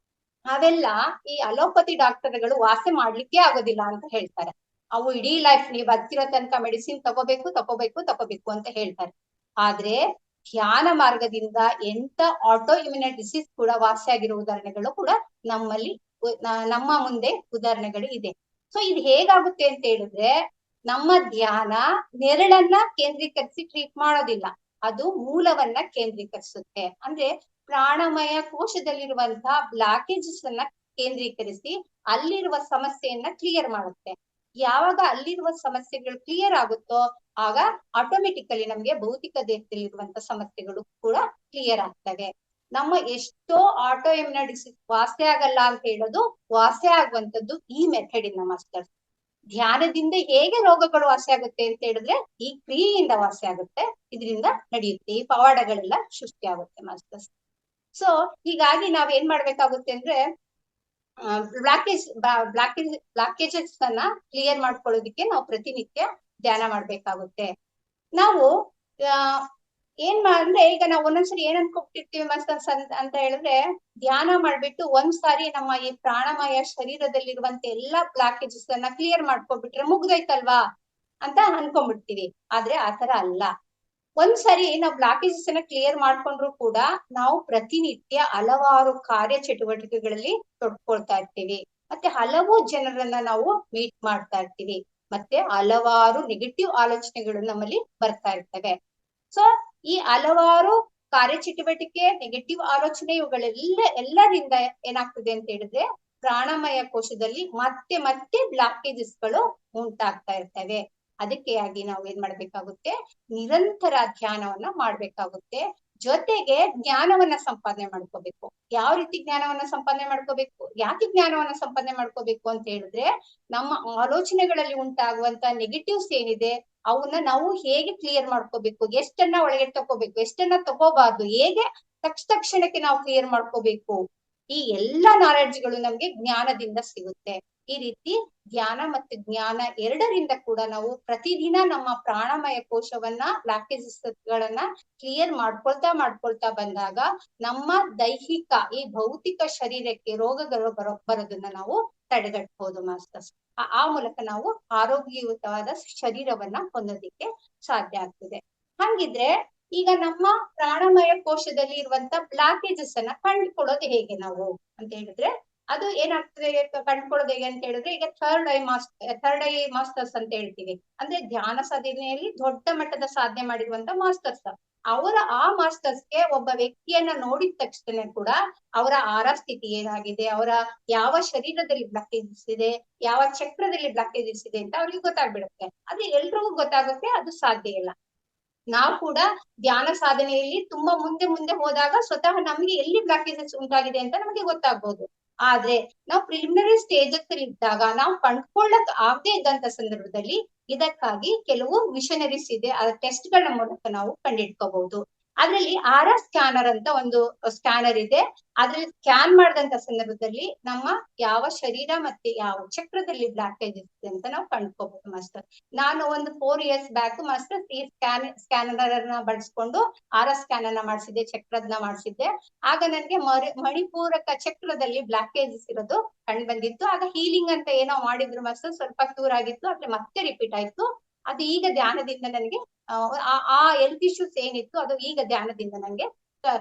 ಅವೆಲ್ಲ ಈ ಅಲೋಪತಿ ಡಾಕ್ಟರ್ಗಳು ವಾಸಿ ಮಾಡ್ಲಿಕ್ಕೆ ಆಗೋದಿಲ್ಲ ಅಂತ ಹೇಳ್ತಾರೆ. ಅವು ಇಡೀ ಲೈಫ್ ನೀವ್ ಬರ್ತಿರೋ ತನಕ ಮೆಡಿಸಿನ್ ತಗೋಬೇಕು ಅಂತ ಹೇಳ್ತಾರೆ. ಆದ್ರೆ ಧ್ಯಾನ ಮಾರ್ಗದಿಂದ ಎಂತ ಆಟೋ ಇಮ್ಯುನ ಡಿಸೀಸ್ ಕೂಡ ವಾಸಿಯಾಗಿರೋ ಉದಾಹರಣೆಗಳು ಕೂಡ ನಮ್ಮ ಮುಂದೆ ಉದಾಹರಣೆಗಳು ಇದೆ. ಸೊ ಇದು ಹೇಗಾಗುತ್ತೆ ಅಂತ ಹೇಳಿದ್ರೆ, ನಮ್ಮ ಧ್ಯಾನ ನೆರಳನ್ನ ಕೇಂದ್ರೀಕರಿಸಿ ಟ್ರೀಟ್ ಮಾಡೋದಿಲ್ಲ, ಅದು ಮೂಲವನ್ನ ಕೇಂದ್ರೀಕರಿಸುತ್ತೆ. ಅಂದ್ರೆ ಪ್ರಾಣಮಯ ಕೋಶದಲ್ಲಿರುವಂತಹ ಬ್ಲಾಕೇಜಸ್ ಅನ್ನ ಕೇಂದ್ರೀಕರಿಸಿ ಅಲ್ಲಿರುವ ಸಮಸ್ಯೆಯನ್ನ ಕ್ಲಿಯರ್ ಮಾಡುತ್ತೆ. ಯಾವಾಗ ಅಲ್ಲಿರುವ ಸಮಸ್ಯೆಗಳು ಕ್ಲಿಯರ್ ಆಗುತ್ತೋ ಆಗ ಆಟೋಮೆಟಿಕಲಿ ನಮ್ಗೆ ಭೌತಿಕ ದೇಹದಲ್ಲಿರುವಂತ ಸಮಸ್ಯೆಗಳು ಕೂಡ ಕ್ಲಿಯರ್ ಆಗ್ತವೆ. ನಮ್ಮ ಎಷ್ಟೋ ಆಟೋ ಇಮ್ಯುನ ಡಿಸೀಸ್ ವಾಸಿ ಆಗಲ್ಲ ಅಂತ ಹೇಳೋದು, ವಾಸಿ ಆಗುವಂತದ್ದು ಈ ಮೆಥಡ್ ಇಂದ ಮಾಸ್ಟರ್ಸ್. ಧ್ಯಾನದಿಂದ ಹೇಗೆ ರೋಗಗಳು ವಾಸಿ ಆಗುತ್ತೆ ಅಂತ ಹೇಳಿದ್ರೆ, ಈ ಕ್ರಿಯೆಯಿಂದ ವಾಸಿ ಆಗುತ್ತೆ, ಇದರಿಂದ ನಡೆಯುತ್ತೆ, ಈ ಪವಾಡಗಳೆಲ್ಲ ಸೃಷ್ಟಿ ಆಗುತ್ತೆ ಮಾಸ್ಟರ್ಸ್. ಸೊ ಹೀಗಾಗಿ ನಾವ್ ಏನ್ ಮಾಡ್ಬೇಕಾಗುತ್ತೆ ಅಂದ್ರೆ, ಬ್ಲಾಕೇಜಸ್ ಅನ್ನ ಕ್ಲಿಯರ್ ಮಾಡ್ಕೊಳ್ಳೋದಿಕ್ಕೆ ನಾವು ಪ್ರತಿನಿತ್ಯ ಧ್ಯಾನ ಮಾಡ್ಬೇಕಾಗುತ್ತೆ. ನಾವು ಅಂದ್ರೆ ಈಗ ನಾವು ಒಂದೊಂದ್ಸರಿ ಏನ್ ಅನ್ಕೊಬಿಟ್ಟಿರ್ತೀವಿ ಮಾಸ್ಟರ್ಸ್ ಅಂತ ಹೇಳಿದ್ರೆ, ಧ್ಯಾನ ಮಾಡ್ಬಿಟ್ಟು ಒಂದ್ಸಾರಿ ನಮ್ಮ ಈ ಪ್ರಾಣಮಯ ಶರೀರದಲ್ಲಿರುವಂತ ಎಲ್ಲಾ ಬ್ಲಾಕೇಜಸ್ ಅನ್ನ ಕ್ಲಿಯರ್ ಮಾಡ್ಕೊಬಿಟ್ರೆ ಮುಗ್ದೋಯ್ತಲ್ವಾ ಅಂತ ಅನ್ಕೊಂಡ್ಬಿಡ್ತೀವಿ. ಆದ್ರೆ ಆತರ ಅಲ್ಲ. ಒಂದ್ಸರಿ ನಾವು ಬ್ಲಾಕೇಜಸ್ ಅನ್ನ ಕ್ಲಿಯರ್ ಮಾಡ್ಕೊಂಡ್ರು ಕೂಡ ನಾವು ಪ್ರತಿನಿತ್ಯ ಹಲವಾರು ಕಾರ್ಯ ಚಟುವಟಿಕೆಗಳಲ್ಲಿ ತೊಡ್ಕೊಳ್ತಾ ಇರ್ತೀವಿ, ಮತ್ತೆ ಹಲವು ಜನರನ್ನ ನಾವು ಮೀಟ್ ಮಾಡ್ತಾ ಇರ್ತೀವಿ, ಮತ್ತೆ ಹಲವಾರು ನೆಗೆಟಿವ್ ಆಲೋಚನೆಗಳು ನಮ್ಮಲ್ಲಿ ಬರ್ತಾ ಇರ್ತವೆ. ಸೊ ಈ ಹಲವಾರು ಕಾರ್ಯಚಟುವಟಿಕೆ, ನೆಗೆಟಿವ್ ಆಲೋಚನೆ, ಎಲ್ಲರಿಂದ ಏನಾಗ್ತದೆ ಅಂತ ಹೇಳಿದ್ರೆ, ಪ್ರಾಣಮಯ ಕೋಶದಲ್ಲಿ ಮತ್ತೆ ಬ್ಲಾಕೇಜಸ್ ಗಳು ಉಂಟಾಗ್ತಾ ಇರ್ತವೆ. ಅದಕ್ಕೆ ಆಗಿ ನಾವು ಏನ್ ಮಾಡ್ಬೇಕಾಗುತ್ತೆ, ನಿರಂತರ ಧ್ಯಾನವನ್ನ ಮಾಡ್ಬೇಕಾಗುತ್ತೆ. ಜೊತೆಗೆ ಜ್ಞಾನವನ್ನ ಸಂಪಾದನೆ ಮಾಡ್ಕೋಬೇಕು. ಯಾವ ರೀತಿ ಜ್ಞಾನವನ್ನ ಸಂಪಾದನೆ ಮಾಡ್ಕೋಬೇಕು, ಯಾಕೆ ಜ್ಞಾನವನ್ನ ಸಂಪಾದನೆ ಮಾಡ್ಕೋಬೇಕು ಅಂತ ಹೇಳಿದ್ರೆ, ನಮ್ಮ ಆಲೋಚನೆಗಳಲ್ಲಿ ಉಂಟಾಗುವಂತ ನೆಗೆಟಿವ್ಸ್ ಏನಿದೆ ಅವನ್ನ ನಾವು ಹೇಗೆ ಕ್ಲಿಯರ್ ಮಾಡ್ಕೋಬೇಕು, ಎಷ್ಟನ್ನ ಒಳಗೆ ತಗೋಬೇಕು, ಎಷ್ಟನ್ನ ತಗೋಬಾರ್ದು, ಹೇಗೆ ತಕ್ಷಣಕ್ಕೆ ನಾವು ಕ್ಲಿಯರ್ ಮಾಡ್ಕೋಬೇಕು, ಈ ಎಲ್ಲಾ ನಾಲೆಡ್ಜ್ಗಳು ನಮ್ಗೆ ಜ್ಞಾನದಿಂದ ಸಿಗುತ್ತೆ. ಈ ರೀತಿ ಧ್ಯಾನ ಮತ್ತು ಜ್ಞಾನ ಎರಡರಿಂದ ಕೂಡ ನಾವು ಪ್ರತಿದಿನ ನಮ್ಮ ಪ್ರಾಣಮಯ ಕೋಶವನ್ನ ಬ್ಲಾಕೇಜಸ್ ಗಳನ್ನ ಕ್ಲಿಯರ್ ಮಾಡ್ಕೊಳ್ತಾ ಬಂದಾಗ ನಮ್ಮ ದೈಹಿಕ ಈ ಭೌತಿಕ ಶರೀರಕ್ಕೆ ರೋಗಗಳು ಬರೋದನ್ನ ನಾವು ತಡೆಗಟ್ಟಬಹುದು ಮಾಸ್ಟರ್ಸ್. ಆ ಮೂಲಕ ನಾವು ಆರೋಗ್ಯಯುತವಾದ ಶರೀರವನ್ನ ಹೊಂದೋದಿಕ್ಕೆ ಸಾಧ್ಯ ಆಗ್ತದೆ. ಹಂಗಿದ್ರೆ ಈಗ ನಮ್ಮ ಪ್ರಾಣಮಯ ಕೋಶದಲ್ಲಿ ಇರುವಂತ ಬ್ಲಾಕೇಜಸ್ ಅನ್ನ ಕಂಡುಕೊಳ್ಳೋದು ಹೇಗೆ ನಾವು ಅಂತ ಹೇಳಿದ್ರೆ, ಅದು ಏನಾಗ್ತದೆ ಕಂಡುಕೊಳ್ಳೋದು ಹೇಗೆ ಅಂತ ಹೇಳಿದ್ರೆ, ಈಗ ಥರ್ಡ್ ಐ ಮಾಸ್ಟರ್ಸ್ ಅಂತ ಹೇಳ್ತೀವಿ. ಅಂದ್ರೆ ಧ್ಯಾನ ಸಾಧನೆಯಲ್ಲಿ ದೊಡ್ಡ ಮಟ್ಟದ ಸಾಧನೆ ಮಾಡಿರುವಂತ ಮಾಸ್ಟರ್ಸ್. ಆ ಮಾಸ್ಟರ್ಸ್ಗೆ ಒಬ್ಬ ವ್ಯಕ್ತಿಯನ್ನ ನೋಡಿದ ತಕ್ಷಣ ಕೂಡ ಅವರ ಆರಾ ಸ್ಥಿತಿ ಏನಾಗಿದೆ, ಅವರ ಯಾವ ಶರೀರದಲ್ಲಿ ಬ್ಲಾಕೇಜಸ್ ಇದೆ, ಯಾವ ಚಕ್ರದಲ್ಲಿ ಬ್ಲಾಕೇಜಸ್ ಇದೆ ಅಂತ ಅವ್ರಿಗೆ ಗೊತ್ತಾಗ್ಬಿಡುತ್ತೆ. ಅದು ಎಲ್ರಿಗೂ ಗೊತ್ತಾಗುತ್ತೆ, ಅದು ಸಾಧ್ಯ ಇಲ್ಲ. ನಾವು ಕೂಡ ಧ್ಯಾನ ಸಾಧನೆಯಲ್ಲಿ ತುಂಬಾ ಮುಂದೆ ಹೋದಾಗ ಸ್ವತಃ ನಮ್ಗೆ ಎಲ್ಲಿ ಬ್ಲಾಕೇಜಸ್ ಉಂಟಾಗಿದೆ ಅಂತ ನಮಗೆ ಗೊತ್ತಾಗ್ಬೋದು. ಆದ್ರೆ ನಾವು ಪ್ರಿಲಿಮಿನರಿ ಸ್ಟೇಜಸ್ ಅಲ್ಲಿ ಇದ್ದಾಗ ನಾವು ಕಂಡ್ಕೊಳ್ಳಕ್ ಆಗದೆ ಇದ್ದಂತ ಸಂದರ್ಭದಲ್ಲಿ ಇದಕ್ಕಾಗಿ ಕೆಲವು ಮಿಷನರೀಸ್ ಇದೆ, ಆ ಟೆಸ್ಟ್ ಗಳ ಮೂಲಕ ನಾವು ಕಂಡಿಡ್ಕೋಬಹುದು. ಅದ್ರಲ್ಲಿ ಆರಾ ಸ್ಕ್ಯಾನರ್ ಅಂತ ಒಂದು ಸ್ಕ್ಯಾನರ್ ಇದೆ. ಅದ್ರಲ್ಲಿ ಸ್ಕ್ಯಾನ್ ಮಾಡಿದಂತ ಸಂದರ್ಭದಲ್ಲಿ ನಮ್ಮ ಯಾವ ಶರೀರ ಮತ್ತೆ ಯಾವ ಚಕ್ರದಲ್ಲಿ ಬ್ಲಾಕೇಜ್ ಇದೆ ಅಂತ ನಾವು ಕಂಡ್ಕೋಬಹುದು ಮಾಸ್ಟರ್. ನಾನು ಒಂದು 4 years ಬ್ಯಾಕ್ ಮಾಸ್ಟರ್ ಈ ಸ್ಕ್ಯಾನರ್ ಅನ್ನ ಬಳಸ್ಕೊಂಡು ಆರಾ ಸ್ಕ್ಯಾನ್ ಅನ್ನ ಮಾಡಿಸಿದ್ದೆ, ಚಕ್ರದ್ನ ಮಾಡಿಸಿದ್ದೆ. ಆಗ ನನಗೆ ಮಣಿಪೂರಕ ಚಕ್ರದಲ್ಲಿ ಬ್ಲಾಕೇಜಸ್ ಇರೋದು ಕಂಡು ಬಂದಿತ್ತು. ಆಗ ಹೀಲಿಂಗ್ ಅಂತ ಏನೋ ಮಾಡಿದ್ರು ಮಾಸ್ಟರ್, ಸ್ವಲ್ಪ ಕ್ಯೂರ್ ಆಗಿತ್ತು, ಆದ್ರೆ ಮತ್ತೆ ರಿಪೀಟ್ ಆಯ್ತು. ಅದು ಈಗ ಧ್ಯಾನದಿಂದ ನನಗೆ ಆ ಹೆಲ್ತ್ ಇಶ್ಯೂಸ್ ಏನಿತ್ತು ಅದು ಈಗ ಧ್ಯಾನದಿಂದ ನನಗೆ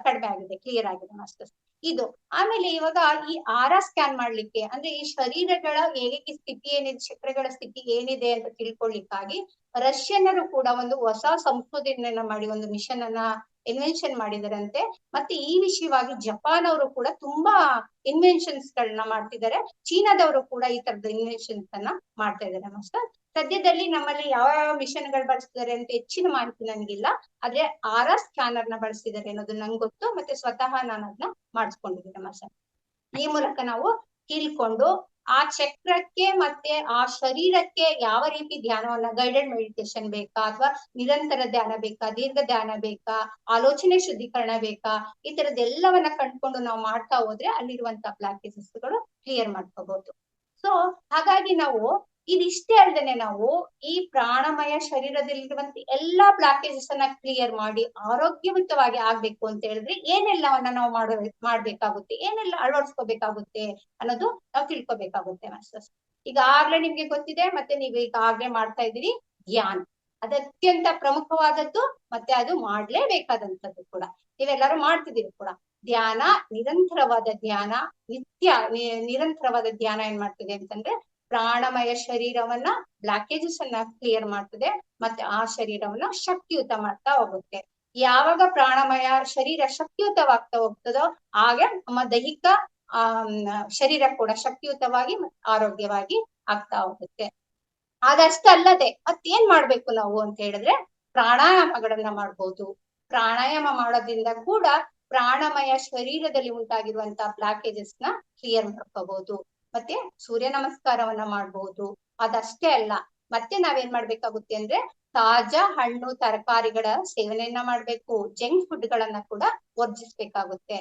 ಕಡಿಮೆ ಆಗಿದೆ, ಕ್ಲಿಯರ್ ಆಗಿದೆ ಮಾಸ್ಟರ್ಸ್. ಇದು ಆಮೇಲೆ ಇವಾಗ ಈ ಆರಾ ಸ್ಕ್ಯಾನ್ ಮಾಡ್ಲಿಕ್ಕೆ ಅಂದ್ರೆ ಈ ಶರೀರಗಳ ಏಕೈಕ ಸ್ಥಿತಿ ಏನಿದೆ, ಚಕ್ರಗಳ ಸ್ಥಿತಿ ಏನಿದೆ ಅಂತ ತಿಳ್ಕೊಳ್ಳಿಕ್ಕಾಗಿ ರಷ್ಯನ್ನರು ಕೂಡ ಒಂದು ಹೊಸ ಸಂಶೋಧನೆಯನ್ನ ಮಾಡಿ ಒಂದು ಮಿಷನ್ ಅನ್ನ ಇನ್ವೆನ್ಷನ್ ಮಾಡಿದಾರಂತೆ. ಮತ್ತೆ ಈ ವಿಷಯವಾಗಿ ಜಪಾನ್ ಅವರು ಕೂಡ ತುಂಬಾ ಇನ್ವೆನ್ಷನ್ಸ್ ಗಳನ್ನ ಮಾಡ್ತಿದ್ದಾರೆ. ಚೀನಾದವರು ಕೂಡ ಈ ತರದ ಇನ್ವೆನ್ಷನ್ಸ್ ಅನ್ನ ಮಾಡ್ತಾ ಇದ್ದಾರೆ ಮಾಸ್ಟರ್. ಸದ್ಯದಲ್ಲಿ ನಮ್ಮಲ್ಲಿ ಯಾವ ಮಿಷನ್ ಗಳು ಬಳಸ್ತಿದ್ದಾರೆ ಅಂತ ಹೆಚ್ಚಿನ ಮಾಹಿತಿ ನನಗಿಲ್ಲ, ಆದ್ರೆ ಆರಾ ಸ್ಕ್ಯಾನರ್ ನ ಬಳಸ್ತಿದ್ದಾರೆ ಅನ್ನೋದು ನಂಗೆ ಗೊತ್ತು. ಮತ್ತೆ ಸ್ವತಃ ನಾನು ಅದನ್ನ ಮಾಡಿಸ್ಕೊಂಡಿದ್ದೀನಿ ಮಾಸ್ಟರ್. ಈ ಮೂಲಕ ನಾವು ತಿಳ್ಕೊಂಡು ಆ ಚಕ್ರಕ್ಕೆ ಮತ್ತೆ ಆ ಶರೀರಕ್ಕೆ ಯಾವ ರೀತಿ ಧ್ಯಾನವನ್ನ, ಗೈಡೆಡ್ ಮೆಡಿಟೇಷನ್ ಬೇಕಾ ಅಥವಾ ನಿರಂತರ ಧ್ಯಾನ ಬೇಕಾ, ದೀರ್ಘ ಧ್ಯಾನ ಬೇಕಾ, ಆಲೋಚನೆ ಶುದ್ಧೀಕರಣ ಬೇಕಾ, ಈ ತರದ್ದೆಲ್ಲವನ್ನ ಕಂಡ್ಕೊಂಡು ನಾವು ಮಾಡ್ತಾ ಹೋದ್ರೆ ಅಲ್ಲಿರುವಂತ ಬ್ಲಾಕೇಜಸ್ ಗಳು ಕ್ಲಿಯರ್ ಮಾಡ್ಕೋಬಹುದು. ಸೊ ಹಾಗಾಗಿ ನಾವು ಇದಿಷ್ಟೇ ಅಲ್ಲದೆ ನಾವು ಈ ಪ್ರಾಣಮಯ ಶರೀರದಲ್ಲಿರುವಂತ ಎಲ್ಲಾ ಬ್ಲಾಕೇಜಸ್ ಅನ್ನ ಕ್ಲಿಯರ್ ಮಾಡಿ ಆರೋಗ್ಯಯುತವಾಗಿ ಆಗ್ಬೇಕು ಅಂತ ಹೇಳಿದ್ರೆ ಏನೆಲ್ಲವನ್ನ ನಾವು ಮಾಡ್ಬೇಕಾಗುತ್ತೆ, ಏನೆಲ್ಲ ಅಳವಡಿಸ್ಕೋಬೇಕಾಗುತ್ತೆ ಅನ್ನೋದು ನಾವು ತಿಳ್ಕೊಬೇಕಾಗುತ್ತೆ ಮಾಸ್ಟರ್ಸ್. ಈಗಾಗ್ಲೇ ನಿಮ್ಗೆ ಗೊತ್ತಿದೆ, ಮತ್ತೆ ನೀವು ಈಗಾಗ್ಲೇ ಮಾಡ್ತಾ ಇದ್ದೀರಿ ಧ್ಯಾನ. ಅದು ಅತ್ಯಂತ ಪ್ರಮುಖವಾದದ್ದು, ಮತ್ತೆ ಅದು ಮಾಡ್ಲೇಬೇಕಾದಂಥದ್ದು ಕೂಡ. ನೀವೆಲ್ಲರೂ ಮಾಡ್ತಿದ್ದೀರಿ ಕೂಡ ಧ್ಯಾನ. ನಿರಂತರವಾದ ಧ್ಯಾನ, ನಿರಂತರವಾದ ಧ್ಯಾನ ಏನ್ ಮಾಡ್ತಿದೆ ಅಂತಂದ್ರೆ ಪ್ರಾಣಮಯ ಶರೀರವನ್ನ ಬ್ಲಾಕೇಜಸ್ ಅನ್ನ ಕ್ಲಿಯರ್ ಮಾಡ್ತದೆ, ಮತ್ತೆ ಆ ಶರೀರವನ್ನ ಶಕ್ತಿಯುತ ಮಾಡ್ತಾ ಹೋಗುತ್ತೆ. ಯಾವಾಗ ಪ್ರಾಣಮಯ ಶರೀರ ಶಕ್ತಿಯುತವಾಗ್ತಾ ಹೋಗ್ತದೋ ಆಗ ನಮ್ಮ ದೈಹಿಕ ಶರೀರ ಕೂಡ ಶಕ್ತಿಯುತವಾಗಿ ಆರೋಗ್ಯವಾಗಿ ಆಗ್ತಾ ಹೋಗುತ್ತೆ. ಅದಷ್ಟಲ್ಲದೆ ಮತ್ತೇನ್ ಮಾಡ್ಬೇಕು ನಾವು ಅಂತ ಹೇಳಿದ್ರೆ ಪ್ರಾಣಾಯಾಮಗಳನ್ನ ಮಾಡ್ಬೋದು. ಪ್ರಾಣಾಯಾಮ ಮಾಡೋದ್ರಿಂದ ಕೂಡ ಪ್ರಾಣಮಯ ಶರೀರದಲ್ಲಿ ಉಂಟಾಗಿರುವಂತಹ ಬ್ಲಾಕೇಜಸ್ ನ ಕ್ಲಿಯರ್ ಮಾಡ್ಕೋಬಹುದು. ಮತ್ತೆ ಸೂರ್ಯ ನಮಸ್ಕಾರವನ್ನ ಮಾಡ್ಬಹುದು. ಅದಷ್ಟೇ ಅಲ್ಲ, ಮತ್ತೆ ನಾವೇನ್ ಮಾಡ್ಬೇಕಾಗುತ್ತೆ ಅಂದ್ರೆ ತಾಜಾ ಹಣ್ಣು ತರಕಾರಿಗಳ ಸೇವನೆಯನ್ನ ಮಾಡ್ಬೇಕು. ಜಂಕ್ ಫುಡ್ ಗಳನ್ನ ಕೂಡ ವರ್ಜಿಸ್ಬೇಕಾಗುತ್ತೆ.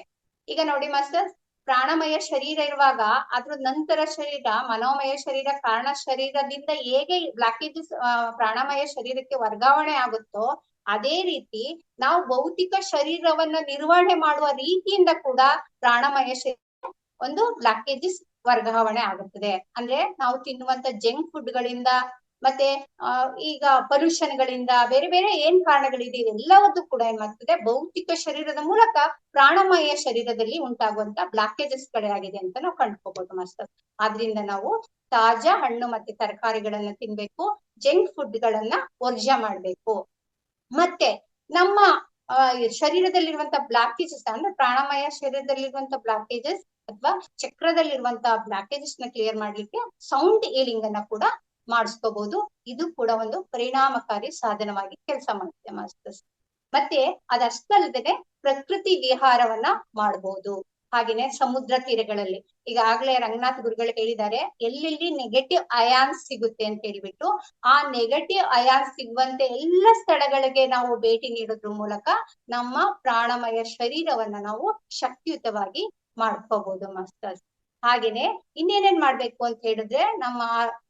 ಈಗ ನೋಡಿ ಮಾಸ್ಟರ್, ಪ್ರಾಣಮಯ ಶರೀರ ಇರುವಾಗ ಅದ್ರ ನಂತರ ಶರೀರ ಮನೋಮಯ ಶರೀರ, ಕಾರಣ ಶರೀರದಿಂದ ಹೇಗೆ ಬ್ಲಾಕೇಜಸ್ ಪ್ರಾಣಮಯ ಶರೀರಕ್ಕೆ ವರ್ಗಾವಣೆ ಆಗುತ್ತೋ ಅದೇ ರೀತಿ ನಾವು ಭೌತಿಕ ಶರೀರವನ್ನ ನಿರ್ವಹಣೆ ಮಾಡುವ ರೀತಿಯಿಂದ ಕೂಡ ಪ್ರಾಣಮಯ ಶರೀರ ಒಂದು ಬ್ಲಾಕೇಜಸ್ ವರ್ಗಾವಣೆ ಆಗುತ್ತದೆ. ಅಂದ್ರೆ ನಾವು ತಿನ್ನುವಂತ ಜಂಕ್ ಫುಡ್ ಗಳಿಂದ ಮತ್ತೆ ಈಗ ಪೊಲ್ಯೂಷನ್ ಗಳಿಂದ ಬೇರೆ ಬೇರೆ ಏನ್ ಕಾರಣಗಳಿದೆ ಎಲ್ಲವನ್ನೂ ಕೂಡ ಏನ್ ಮಾಡ್ತದೆ ಭೌತಿಕ ಶರೀರದ ಮೂಲಕ ಪ್ರಾಣಮಯ ಶರೀರದಲ್ಲಿ ಉಂಟಾಗುವಂತ ಬ್ಲಾಕೇಜಸ್ ಗಳಾಗಿದೆ ಅಂತ ನಾವು ಕಂಡುಕೋಬಹುದು ಮಾಸ್ಟರ್. ಆದ್ರಿಂದ ನಾವು ತಾಜಾ ಹಣ್ಣು ಮತ್ತೆ ತರಕಾರಿಗಳನ್ನ ತಿನ್ಬೇಕು, ಜಂಕ್ ಫುಡ್ ಗಳನ್ನ ವರ್ಜ ಮಾಡ್ಬೇಕು. ಮತ್ತೆ ನಮ್ಮ ಶರೀರದಲ್ಲಿರುವಂತ ಬ್ಲಾಕೇಜಸ್ ಅಂದ್ರೆ ಪ್ರಾಣಮಯ ಶರೀರದಲ್ಲಿರುವಂತ ಬ್ಲಾಕೇಜಸ್ ಅಥವಾ ಚಕ್ರದಲ್ಲಿರುವಂತ ಬ್ಲಾಕೇಜಸ್ ನ ಕ್ಲಿಯರ್ ಮಾಡ್ಲಿಕ್ಕೆ ಸೌಂಡ್ ಹೀಲಿಂಗ್ ಅನ್ನ ಕೂಡ ಮಾಡಿಸ್ಕೋಬಹುದು. ಇದು ಕೂಡ ಒಂದು ಪರಿಣಾಮಕಾರಿ ಸಾಧನವಾಗಿ ಕೆಲಸ ಮಾಡುತ್ತೆ ಮಾಸ್ಟರ್ಸ್. ಮತ್ತೆ ಅದಷ್ಟಲ್ಲದೆ ಪ್ರಕೃತಿ ವಿಹಾರವನ್ನ ಮಾಡಬಹುದು. ಹಾಗೇನೆ ಸಮುದ್ರ ತೀರಗಳಲ್ಲಿ ಈಗಾಗ್ಲೇ ರಂಗನಾಥ್ ಗುರುಗಳು ಹೇಳಿದ್ದಾರೆ, ಎಲ್ಲೆಲ್ಲಿ ನೆಗೆಟಿವ್ ಅಯಾನ್ಸ್ ಸಿಗುತ್ತೆ ಅಂತ ಹೇಳ್ಬಿಟ್ಟು ಆ ನೆಗೆಟಿವ್ ಅಯಾನ್ಸ್ ಸಿಗುವಂತೆ ಎಲ್ಲ ಸ್ಥಳಗಳಿಗೆ ನಾವು ಭೇಟಿ ನೀಡೋದ್ರ ಮೂಲಕ ನಮ್ಮ ಪ್ರಾಣಮಯ ಶರೀರವನ್ನ ನಾವು ಶಕ್ತಿಯುತವಾಗಿ ಮಾಡ್ಕೋಬಹುದು ಮಾಸ್ಟರ್ಸ್. ಹಾಗೇನೆ ಇನ್ನೇನೇನ್ ಮಾಡ್ಬೇಕು ಅಂತ ಹೇಳಿದ್ರೆ ನಮ್ಮ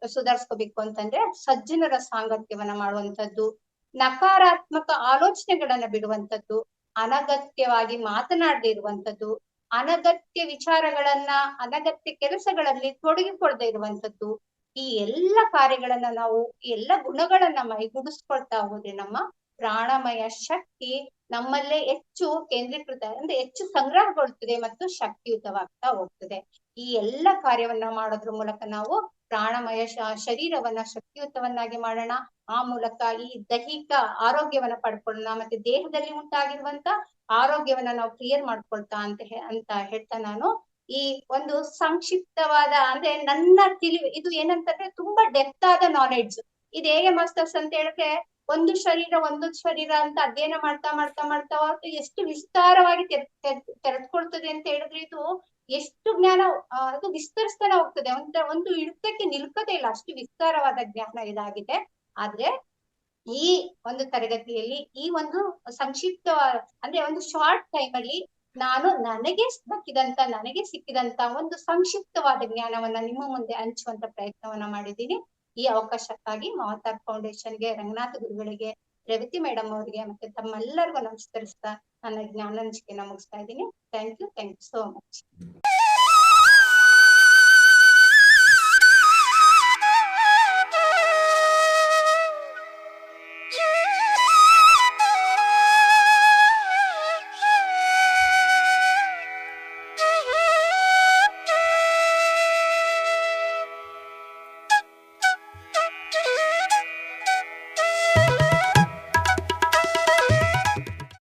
ಸುಧಾರಿಸ್ಕೋಬೇಕು ಅಂತಂದ್ರೆ ಸಜ್ಜನರ ಸಾಂಗತ್ಯವನ್ನ ಮಾಡುವಂತದ್ದು, ನಕಾರಾತ್ಮಕ ಆಲೋಚನೆಗಳನ್ನ ಬಿಡುವಂತದ್ದು, ಅನಗತ್ಯವಾಗಿ ಮಾತನಾಡದೇ ಇರುವಂತದ್ದು, ಅನಗತ್ಯ ವಿಚಾರಗಳನ್ನ ಅನಗತ್ಯ ಕೆಲಸಗಳಲ್ಲಿ ತೊಡಗಿಕೊಳ್ಳದೆ ಇರುವಂತದ್ದು. ಈ ಎಲ್ಲ ಕಾರ್ಯಗಳನ್ನ ನಾವು ಈ ಎಲ್ಲ ಗುಣಗಳನ್ನ ಮೈಗೂಡಿಸ್ಕೊಳ್ತಾ ಹೋದ್ರೆ ನಮ್ಮ ಪ್ರಾಣಮಯ ಶಕ್ತಿ ನಮ್ಮಲ್ಲೇ ಹೆಚ್ಚು ಕೇಂದ್ರೀಕೃತ ಅಂದ್ರೆ ಹೆಚ್ಚು ಸಂಗ್ರಹಗೊಳ್ಳುತ್ತದೆ ಮತ್ತು ಶಕ್ತಿಯುತವಾಗ್ತಾ ಹೋಗ್ತದೆ. ಈ ಎಲ್ಲ ಕಾರ್ಯವನ್ನ ಮಾಡೋದ್ರ ಮೂಲಕ ನಾವು ಪ್ರಾಣಮಯ ಶರೀರವನ್ನ ಶಕ್ತಿಯುತವನ್ನಾಗಿ ಮಾಡೋಣ. ಆ ಮೂಲಕ ಈ ದೈಹಿಕ ಆರೋಗ್ಯವನ್ನ ಪಡ್ಕೊಳ್ಳೋಣ, ಮತ್ತೆ ದೇಹದಲ್ಲಿ ಉಂಟಾಗಿರುವಂತ ಆರೋಗ್ಯವನ್ನ ನಾವು ಕ್ಲಿಯರ್ ಮಾಡ್ಕೊಳ್ತಾ ಅಂತ ಹೇಳ್ತಾ ನಾನು ಈ ಒಂದು ಸಂಕ್ಷಿಪ್ತವಾದ ಅಂದ್ರೆ ನನ್ನ ಇದು ಏನಂತಂದ್ರೆ ತುಂಬಾ ಡೆಪ್ತ್ ಆದ ನಾಲೆಡ್ಜ್. ಇದು ಹೇಗೆ ಮಾಸ್ಟರ್ಸ್ ಅಂತ ಹೇಳಿದ್ರೆ ಒಂದು ಶರೀರ ಅಂತ ಅಧ್ಯಯನ ಮಾಡ್ತಾ ಮಾಡ್ತಾ ಮಾಡ್ತಾ ಎಷ್ಟು ವಿಸ್ತಾರವಾಗಿ ತೆರೆದುಕೊಳ್ತದೆ ಅಂತ ಹೇಳಿದ್ರೆ ಇದು ಎಷ್ಟು ಜ್ಞಾನ ಅದು ವಿಸ್ತರಿಸ್ತಾನೆ ಹೋಗ್ತದೆ. ಒಂದು ಹಿಡಿತಕ್ಕೆ ನಿಲ್ಕದೇ ಇಲ್ಲ, ಅಷ್ಟು ವಿಸ್ತಾರವಾದ ಜ್ಞಾನ ಇದಾಗಿದೆ. ಆದ್ರೆ ಈ ಒಂದು ತರಗತಿಯಲ್ಲಿ ಈ ಒಂದು ಸಂಕ್ಷಿಪ್ತವಾದ ಅಂದ್ರೆ ಒಂದು ಶಾರ್ಟ್ ಟೈಮ್ ಅಲ್ಲಿ ನಾನು ನನಗೆ ಸಿಕ್ಕಿದಂತ ಒಂದು ಸಂಕ್ಷಿಪ್ತವಾದ ಜ್ಞಾನವನ್ನ ನಿಮ್ಮ ಮುಂದೆ ಹಂಚುವಂತ ಪ್ರಯತ್ನವನ್ನ ಮಾಡಿದ್ದೀನಿ. ಈ ಅವಕಾಶಕ್ಕಾಗಿ ಮಮತಾರ್ ಫೌಂಡೇಶನ್ಗೆ, ರಂಗನಾಥ ಗುರುಗಳಿಗೆ, ರೇವತಿ ಮೇಡಮ್ ಅವರಿಗೆ ಮತ್ತೆ ತಮ್ಮೆಲ್ಲರಿಗೂ ನಮಸ್ಕರಿಸ್ತಾ ನನ್ನ ಜ್ಞಾನ ಹಂಚಿಕೆನ ಮುಗಿಸ್ತಾ ಇದ್ದೀನಿ. Thank you so much.